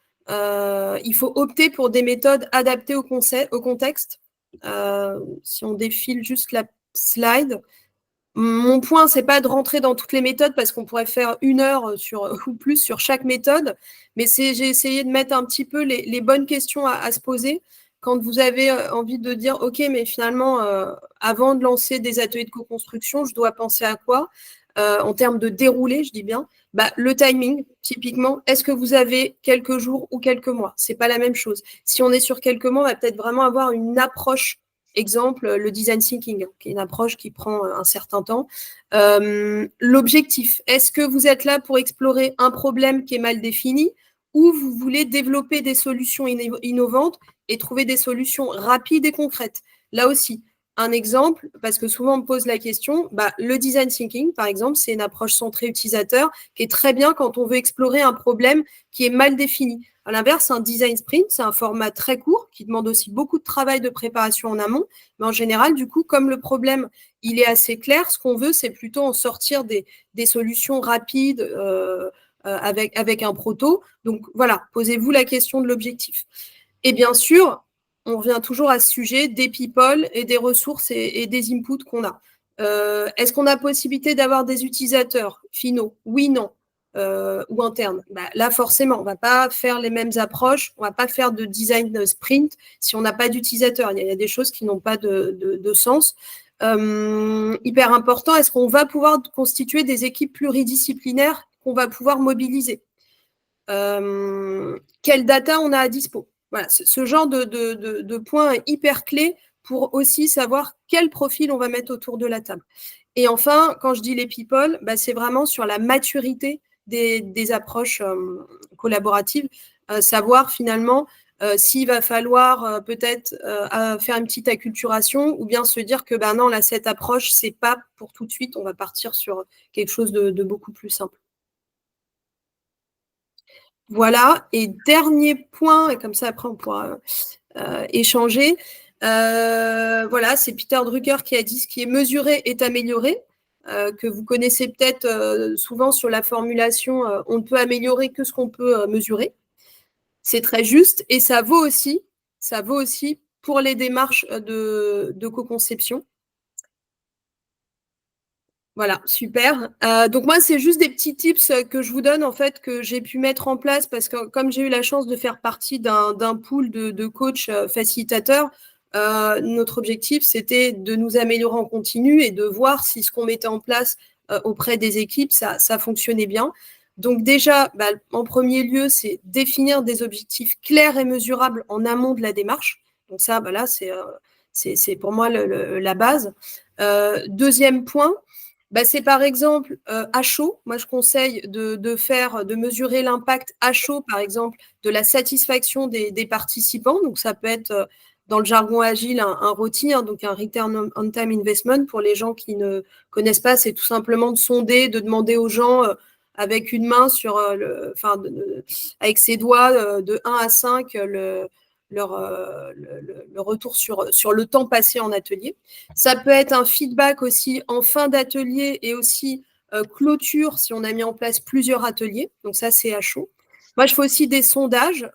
Il faut opter pour des méthodes adaptées au contexte. Si on défile juste la slide. Mon point, c'est pas de rentrer dans toutes les méthodes parce qu'on pourrait faire 1 heure ou plus sur chaque méthode, mais j'ai essayé de mettre un petit peu les bonnes questions à se poser quand vous avez envie de dire « Ok, mais finalement, avant de lancer des ateliers de co-construction, je dois penser à quoi ?» En termes de déroulé, je dis bien, le timing, typiquement, est-ce que vous avez quelques jours ou quelques mois? C'est pas la même chose. Si on est sur quelques mois, on va peut-être vraiment avoir une approche. Exemple, le design thinking, qui est une approche qui prend un certain temps. L'objectif, est-ce que vous êtes là pour explorer un problème qui est mal défini ou vous voulez développer des solutions innovantes et trouver des solutions rapides et concrètes? Là aussi, un exemple, parce que souvent on me pose la question, le design thinking, par exemple, c'est une approche centrée utilisateur qui est très bien quand on veut explorer un problème qui est mal défini. À l'inverse, un design sprint, c'est un format très court qui demande aussi beaucoup de travail de préparation en amont. Mais en général, du coup, comme le problème, il est assez clair, ce qu'on veut, c'est plutôt en sortir des solutions rapides avec un proto. Donc voilà, posez-vous la question de l'objectif. Et bien sûr, on revient toujours à ce sujet des people et des ressources et des inputs qu'on a. Est-ce qu'on a possibilité d'avoir des utilisateurs finaux? Oui, non. Ou internes. Là, forcément, on ne va pas faire les mêmes approches, on ne va pas faire de design sprint si on n'a pas d'utilisateurs. Il y a des choses qui n'ont pas de sens. Hyper important, est-ce qu'on va pouvoir constituer des équipes pluridisciplinaires qu'on va pouvoir mobiliser? Quelle data on a à dispo? Voilà, ce genre de points hyper clés pour aussi savoir quel profil on va mettre autour de la table. Et enfin, quand je dis les people, c'est vraiment sur la maturité des approches collaboratives, savoir finalement s'il va falloir peut-être faire une petite acculturation ou bien se dire que non, là, cette approche, c'est pas pour tout de suite, on va partir sur quelque chose de beaucoup plus simple. Voilà, et dernier point, et comme ça après on pourra échanger. Voilà, c'est Peter Drucker qui a dit ce qui est mesuré est amélioré, que vous connaissez peut-être souvent sur la formulation on ne peut améliorer que ce qu'on peut mesurer. C'est très juste et ça vaut aussi pour les démarches de co-conception. Voilà, super. Donc moi, c'est juste des petits tips que je vous donne, en fait, que j'ai pu mettre en place parce que comme j'ai eu la chance de faire partie d'un pool de coachs facilitateurs, notre objectif, c'était de nous améliorer en continu et de voir si ce qu'on mettait en place auprès des équipes, ça fonctionnait bien. Donc déjà, en premier lieu, c'est définir des objectifs clairs et mesurables en amont de la démarche. Donc ça, là, c'est pour moi la base. Deuxième point, c'est par exemple à chaud. Moi, je conseille de mesurer l'impact à chaud, par exemple, de la satisfaction des participants. Donc, ça peut être, dans le jargon agile, un ROTI, donc un Return on Time Investment. Pour les gens qui ne connaissent pas, c'est tout simplement de sonder, de demander aux gens avec une main sur avec ses doigts de 1 à 5 le retour sur le temps passé en atelier. Ça peut être un feedback aussi en fin d'atelier et aussi clôture si on a mis en place plusieurs ateliers. Donc ça, c'est à chaud. Moi, je fais aussi des sondages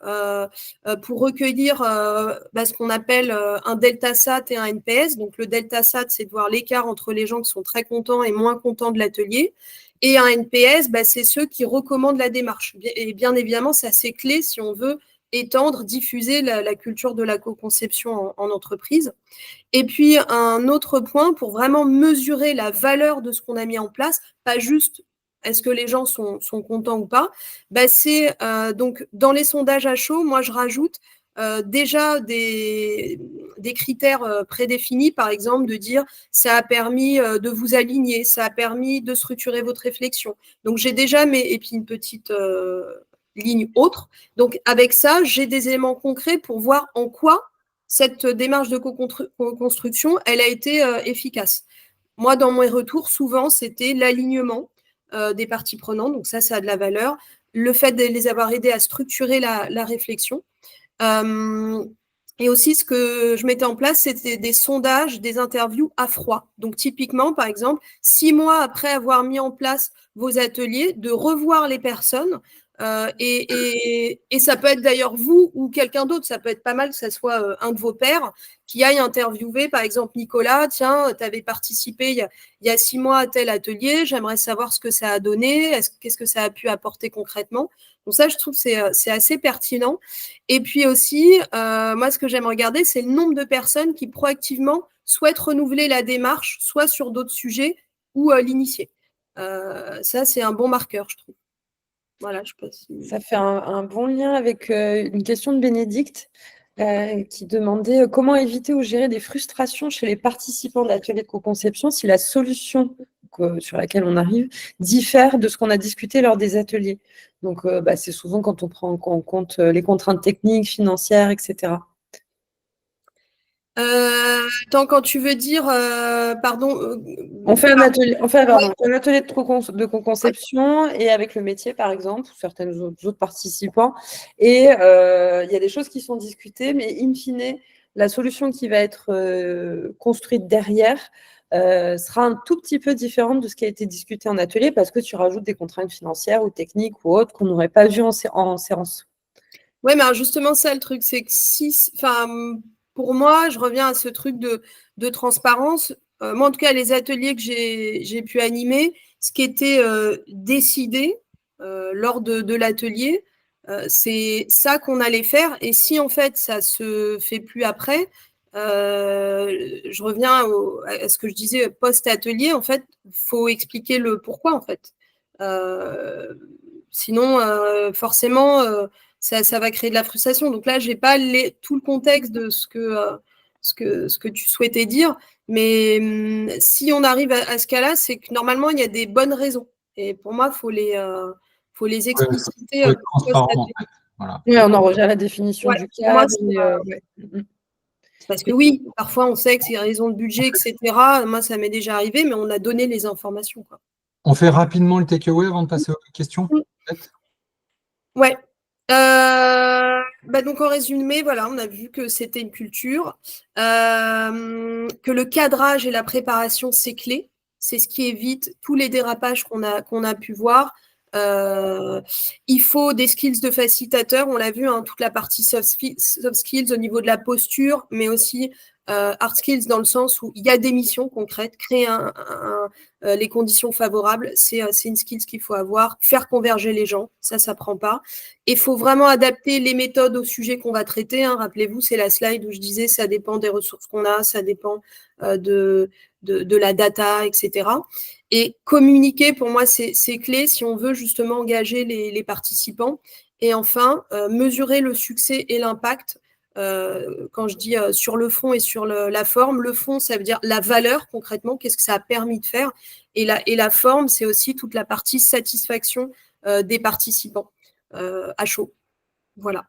pour recueillir ce qu'on appelle un delta SAT et un NPS. Donc, le delta SAT, c'est de voir l'écart entre les gens qui sont très contents et moins contents de l'atelier. Et un NPS, c'est ceux qui recommandent la démarche. Et bien évidemment, c'est assez clé si on veut étendre, diffuser la culture de la co-conception en entreprise. Et puis, un autre point pour vraiment mesurer la valeur de ce qu'on a mis en place, pas juste est-ce que les gens sont contents ou pas, c'est donc dans les sondages à chaud, moi je rajoute déjà des critères prédéfinis, par exemple de dire ça a permis de vous aligner, ça a permis de structurer votre réflexion. Donc j'ai déjà et puis une petite ligne autre. Donc avec ça, j'ai des éléments concrets pour voir en quoi cette démarche de co-construction, elle a été efficace. Moi, dans mes retours, souvent, c'était l'alignement des parties prenantes. Donc ça a de la valeur. Le fait de les avoir aidés à structurer la réflexion. Et aussi, ce que je mettais en place, c'était des sondages, des interviews à froid. Donc, typiquement, par exemple, 6 mois après avoir mis en place vos ateliers, de revoir les personnes. Et ça peut être d'ailleurs vous ou quelqu'un d'autre. Ça peut être pas mal que ça soit un de vos pairs qui aille interviewer, par exemple, Nicolas. Tiens, tu avais participé il y a 6 mois à tel atelier. J'aimerais savoir ce que ça a donné. Qu'est-ce que ça a pu apporter concrètement. Donc ça, je trouve que c'est assez pertinent. Et puis aussi, moi, ce que j'aime regarder, c'est le nombre de personnes qui proactivement souhaitent renouveler la démarche, soit sur d'autres sujets ou l'initier. Ça, c'est un bon marqueur, je trouve. Voilà, je sais pas si... Ça fait un bon lien avec une question de Bénédicte qui demandait comment éviter ou gérer des frustrations chez les participants d'ateliers de co-conception si la solution sur laquelle on arrive diffère de ce qu'on a discuté lors des ateliers. Donc, c'est souvent quand on prend en compte les contraintes techniques, financières, etc. Quand tu veux dire, pardon. On fait un atelier, un atelier de co-conception et avec le métier, par exemple, ou certains autres participants. Et il y a des choses qui sont discutées, mais in fine, la solution qui va être construite derrière sera un tout petit peu différente de ce qui a été discuté en atelier parce que tu rajoutes des contraintes financières ou techniques ou autres qu'on n'aurait pas vues en séance. Oui, mais alors justement, ça, le truc, c'est que pour moi, je reviens à ce truc de transparence. Moi, en tout cas, les ateliers que j'ai pu animer, ce qui était décidé lors de l'atelier, c'est ça qu'on allait faire. Et si, en fait, ça se fait plus après, je reviens à ce que je disais post-atelier, en fait, il faut expliquer le pourquoi, en fait. Sinon, forcément, ça va créer de la frustration. Donc là, je n'ai pas tout le contexte de ce que tu souhaitais dire. Mais si on arrive à ce cas-là, c'est que normalement, il y a des bonnes raisons. Et pour moi, il faut les expliciter. Faut être transparent, en fait. Voilà. Oui, on en revient à la définition du cadre. Parce que oui, parfois, on sait que c'est raison de budget, etc. Moi, ça m'est déjà arrivé, mais on a donné les informations, quoi. On fait rapidement le takeaway avant de passer aux questions, peut-être ? Ouais. Donc en résumé, voilà, on a vu que c'était une culture, que le cadrage et la préparation, c'est clé. C'est ce qui évite tous les dérapages qu'on a pu voir. Il faut des skills de facilitateur, on l'a vu, toute la partie soft skills au niveau de la posture, mais aussi hard skills dans le sens où il y a des missions concrètes, créer les conditions favorables, c'est une skills qu'il faut avoir, faire converger les gens, ça prend pas. Et il faut vraiment adapter les méthodes au sujet qu'on va traiter. Rappelez-vous, c'est la slide où je disais ça dépend des ressources qu'on a, ça dépend de la data, etc. Et communiquer, pour moi, c'est clé si on veut justement engager les participants. Et enfin, mesurer le succès et l'impact. Quand je dis sur le fond et sur la forme, le fond, ça veut dire la valeur concrètement, qu'est-ce que ça a permis de faire. Et la forme, c'est aussi toute la partie satisfaction des participants à chaud. Voilà.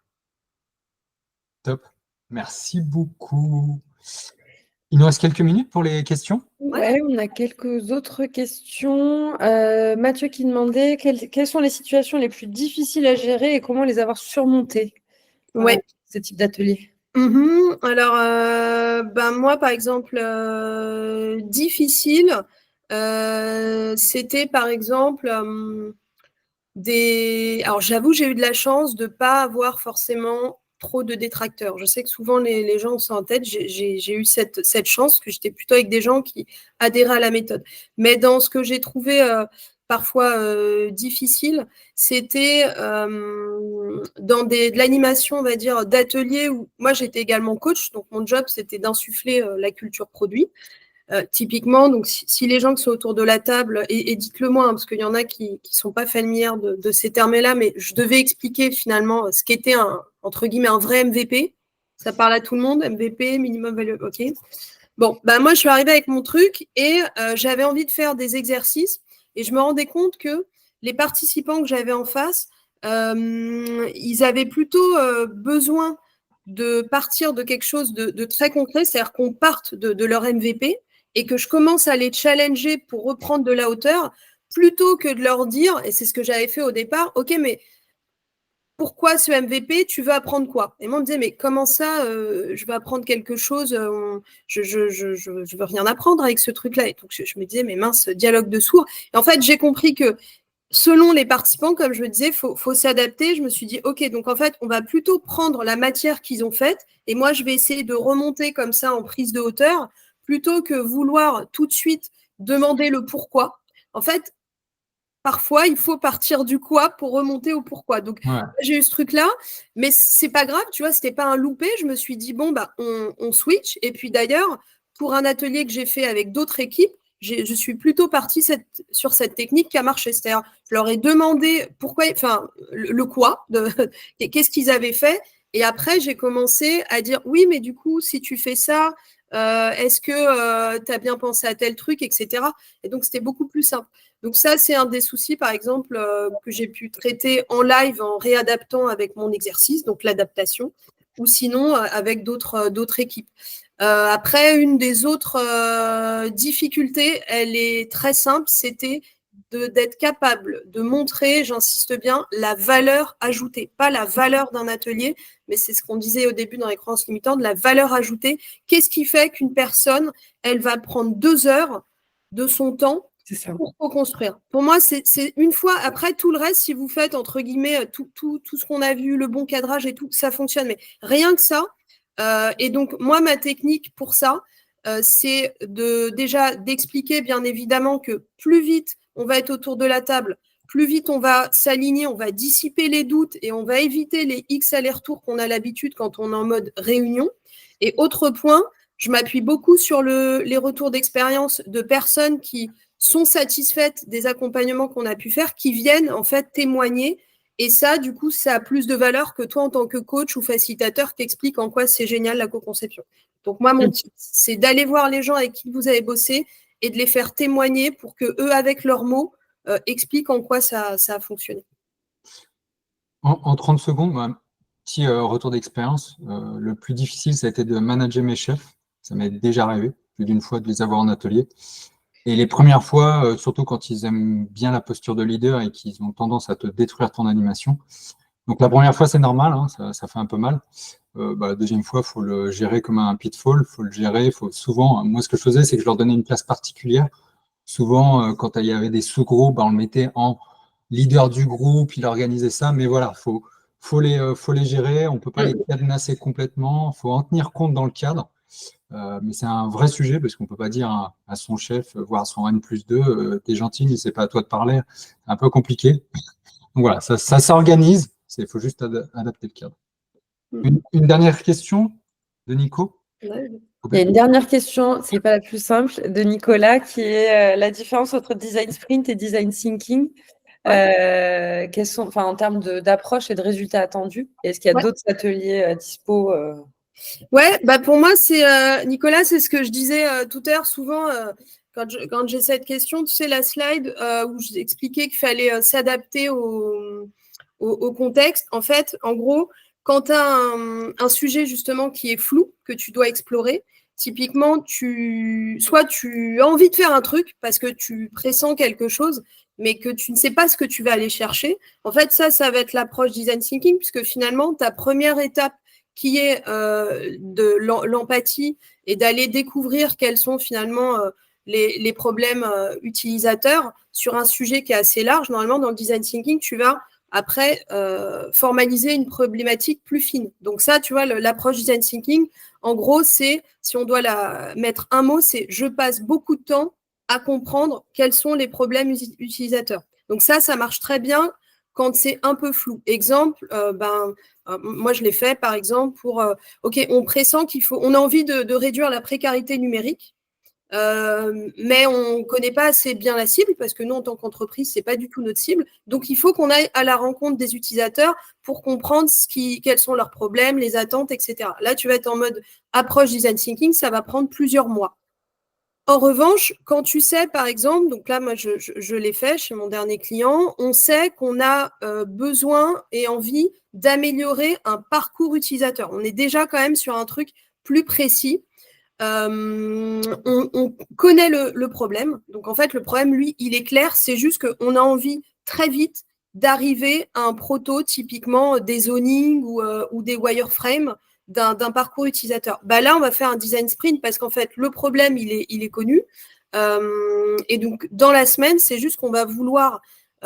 Top. Merci beaucoup. Il nous reste quelques minutes pour les questions. Ouais, on a quelques autres questions. Mathieu qui demandait quelles sont les situations les plus difficiles à gérer et comment les avoir surmontées ce type d'atelier. Alors, moi, par exemple, difficile, c'était par exemple Alors, j'avoue, j'ai eu de la chance de ne pas avoir forcément trop de détracteurs. Je sais que souvent, les gens ont ça en tête. J'ai eu cette chance que j'étais plutôt avec des gens qui adhéraient à la méthode. Mais dans ce que j'ai trouvé parfois difficile, c'était dans de l'animation, on va dire, d'ateliers où moi, j'étais également coach. Donc, mon job, c'était d'insuffler la culture produit. Typiquement, donc si les gens qui sont autour de la table, et dites-le moi, parce qu'il y en a qui ne sont pas familières de ces termes-là, mais je devais expliquer finalement ce qu'était entre guillemets un vrai MVP. Ça parle à tout le monde, MVP, minimum value, ok. Bon, moi je suis arrivée avec mon truc et j'avais envie de faire des exercices et je me rendais compte que les participants que j'avais en face, ils avaient plutôt besoin de partir de quelque chose de très concret, c'est-à-dire qu'on parte de leur MVP et que je commence à les challenger pour reprendre de la hauteur, plutôt que de leur dire, et c'est ce que j'avais fait au départ, ok, mais pourquoi ce MVP, tu veux apprendre quoi? Et moi, on me disait, mais comment ça, je veux apprendre quelque chose, je veux rien apprendre avec ce truc-là. Et donc, je me disais, mais mince, dialogue de sourds. Et en fait, j'ai compris que selon les participants, comme je me disais, faut s'adapter. Je me suis dit, ok, donc en fait, on va plutôt prendre la matière qu'ils ont faite et moi, je vais essayer de remonter comme ça en prise de hauteur plutôt que vouloir tout de suite demander le pourquoi. En fait, parfois, il faut partir du quoi pour remonter au pourquoi. Donc, j'ai eu ce truc-là, mais c'est pas grave, tu vois, c'était pas un loupé. Je me suis dit, bon, on switch. Et puis d'ailleurs, pour un atelier que j'ai fait avec d'autres équipes, je suis plutôt partie sur cette technique qui a marché. C'est-à-dire, je leur ai demandé pourquoi, enfin, le quoi, qu'est-ce qu'ils avaient fait. Et après, j'ai commencé à dire, oui, mais du coup, si tu fais ça, est-ce que tu as bien pensé à tel truc, etc. Et donc, c'était beaucoup plus simple. Donc ça, c'est un des soucis, par exemple, que j'ai pu traiter en live en réadaptant avec mon exercice, donc l'adaptation, ou sinon avec d'autres équipes. Après, une des autres difficultés, elle est très simple, c'était d'être capable de montrer, j'insiste bien, la valeur ajoutée, pas la valeur d'un atelier, mais c'est ce qu'on disait au début dans les croyances limitantes, la valeur ajoutée. Qu'est-ce qui fait qu'une personne, elle va prendre 2 heures de son temps pour co-construire? Pour moi, c'est une fois, après tout le reste, si vous faites, entre guillemets, tout ce qu'on a vu, le bon cadrage et tout, ça fonctionne. Mais rien que ça, et donc, moi, ma technique pour ça, c'est déjà d'expliquer, bien évidemment, que plus vite on va être autour de la table, plus vite on va s'aligner, on va dissiper les doutes et on va éviter les X allers-retours qu'on a l'habitude quand on est en mode réunion. Et autre point, je m'appuie beaucoup sur les retours d'expérience de personnes qui sont satisfaites des accompagnements qu'on a pu faire, qui viennent en fait témoigner. Et ça, du coup, ça a plus de valeur que toi, en tant que coach ou facilitateur, t'expliques en quoi c'est génial la co-conception. Donc moi, mon tip, c'est d'aller voir les gens avec qui vous avez bossé et de les faire témoigner pour que eux, avec leurs mots, expliquent en quoi ça a fonctionné. En 30 secondes, un petit retour d'expérience. Le plus difficile, ça a été de manager mes chefs. Ça m'est déjà arrivé plus d'une fois de les avoir en atelier. Et les premières fois, surtout quand ils aiment bien la posture de leader et qu'ils ont tendance à te détruire ton animation. Donc la première fois, c'est normal, hein, ça fait un peu mal. La deuxième fois, il faut le gérer comme un pitfall, il faut le gérer. Souvent, moi, ce que je faisais, c'est que je leur donnais une place particulière. Souvent, quand il y avait des sous-groupes, on le mettait en leader du groupe, il organisait ça. Mais voilà, faut les gérer. On ne peut pas les cadenasser complètement. Il faut en tenir compte dans le cadre. Mais c'est un vrai sujet parce qu'on ne peut pas dire à son chef, voire à son N+2, t'es gentil, mais c'est pas à toi de parler. C'est un peu compliqué. Donc voilà, ça s'organise. Il faut juste adapter le cadre. Une dernière question de Nico. Il y a une dernière question, c'est pas la plus simple, de Nicolas, qui est la différence entre design sprint et design thinking. Quels sont, en termes d'approche et de résultats attendus? Est-ce qu'il y a d'autres ateliers dispo Ouais, pour moi, c'est Nicolas, c'est ce que je disais tout à l'heure. Souvent, quand j'ai cette question, tu sais, la slide où j'expliquais qu'il fallait s'adapter au contexte. En fait, en gros, quand tu as un sujet justement qui est flou, que tu dois explorer, typiquement, soit tu as envie de faire un truc parce que tu pressens quelque chose, mais que tu ne sais pas ce que tu vas aller chercher. En fait, ça va être l'approche design thinking, puisque finalement, ta première étape qui est de l'empathie et d'aller découvrir quels sont finalement les problèmes utilisateurs sur un sujet qui est assez large. Normalement, dans le design thinking, tu vas après formaliser une problématique plus fine. Donc ça, tu vois, l'approche design thinking, en gros, c'est, si on doit la mettre un mot, c'est je passe beaucoup de temps à comprendre quels sont les problèmes utilisateurs. Donc ça marche très bien quand c'est un peu flou. Exemple, moi je l'ai fait par exemple pour, ok, on pressent on a envie de réduire la précarité numérique, mais on ne connaît pas assez bien la cible parce que nous, en tant qu'entreprise, ce n'est pas du tout notre cible. Donc, il faut qu'on aille à la rencontre des utilisateurs pour comprendre quels sont leurs problèmes, les attentes, etc. Là, tu vas être en mode approche design thinking, ça va prendre plusieurs mois. En revanche, quand tu sais, par exemple, donc là, moi, je l'ai fait chez mon dernier client, on sait qu'on a besoin et envie d'améliorer un parcours utilisateur. On est déjà quand même sur un truc plus précis. On connaît le problème. Donc, en fait, le problème, lui, il est clair. C'est juste qu'on a envie très vite d'arriver à un proto, typiquement des zonings ou des wireframes d'un parcours utilisateur. Là, on va faire un design sprint parce qu'en fait, le problème, il est connu. Et donc, dans la semaine, c'est juste qu'on va vouloir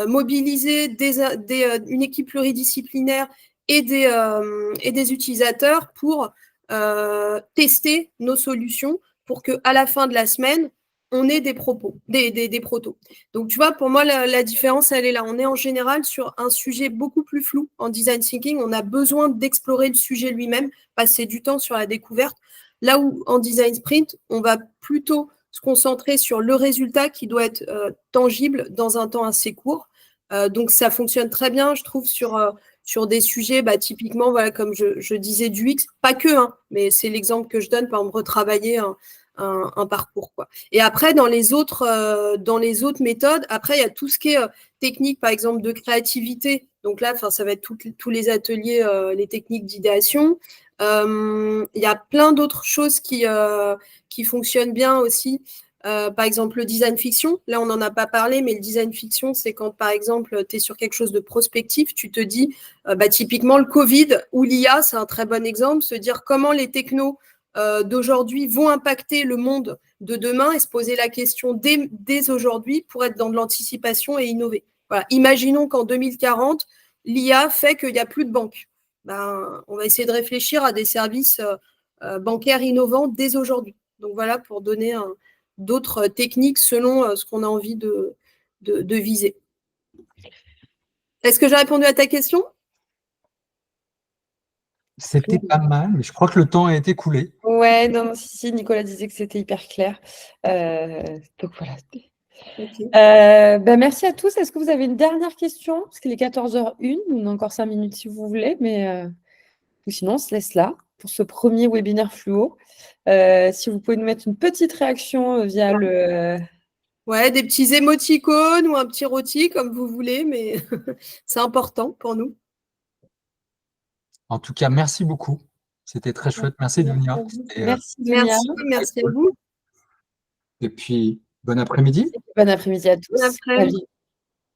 mobiliser une équipe pluridisciplinaire et des utilisateurs pour tester nos solutions pour qu'à la fin de la semaine, on ait des protos. Donc, tu vois, pour moi, la différence, elle est là. On est en général sur un sujet beaucoup plus flou en design thinking. On a besoin d'explorer le sujet lui-même, passer du temps sur la découverte. Là où en design sprint, on va plutôt se concentrer sur le résultat qui doit être tangible dans un temps assez court. Donc, ça fonctionne très bien, je trouve, sur des sujets, typiquement, voilà, comme je disais, du X, pas que, hein, mais c'est l'exemple que je donne, par exemple, retravailler un parcours, quoi. Et après, dans les autres méthodes, après, il y a tout ce qui est technique, par exemple, de créativité. Donc là, ça va être tous les ateliers, les techniques d'idéation. Il y a plein d'autres choses qui fonctionnent bien aussi. Par exemple, le design fiction, là, on n'en a pas parlé, mais le design fiction, c'est quand, par exemple, tu es sur quelque chose de prospectif, tu te dis, typiquement, le Covid ou l'IA, c'est un très bon exemple, se dire comment les technos d'aujourd'hui vont impacter le monde de demain et se poser la question dès aujourd'hui pour être dans de l'anticipation et innover. Voilà. Imaginons qu'en 2040, l'IA fait qu'il n'y a plus de banques. On va essayer de réfléchir à des services bancaires innovants dès aujourd'hui. Donc voilà, pour donner d'autres techniques selon ce qu'on a envie de viser. Est-ce que j'ai répondu à ta question? C'était pas mal, mais je crois que le temps a été coulé. Ouais, non, si, Nicolas disait que c'était hyper clair. Donc voilà. Okay. Merci à tous. Est-ce que vous avez une dernière question? Parce qu'il est 14h01, on a encore 5 minutes si vous voulez, mais sinon, on se laisse là pour ce premier webinaire fluo. Si vous pouvez nous mettre une petite réaction via le... Ouais, des petits émoticônes ou un petit rôti, comme vous voulez, mais c'est important pour nous. En tout cas, merci beaucoup. C'était très chouette. Merci, Dunia. Merci, Dunia. Merci à vous. Et puis, bon après-midi. Bon après-midi à tous. Bon après-midi.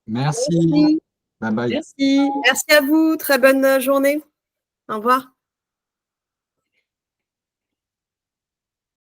Merci. Bye bye. Merci à vous. Très bonne journée. Au revoir.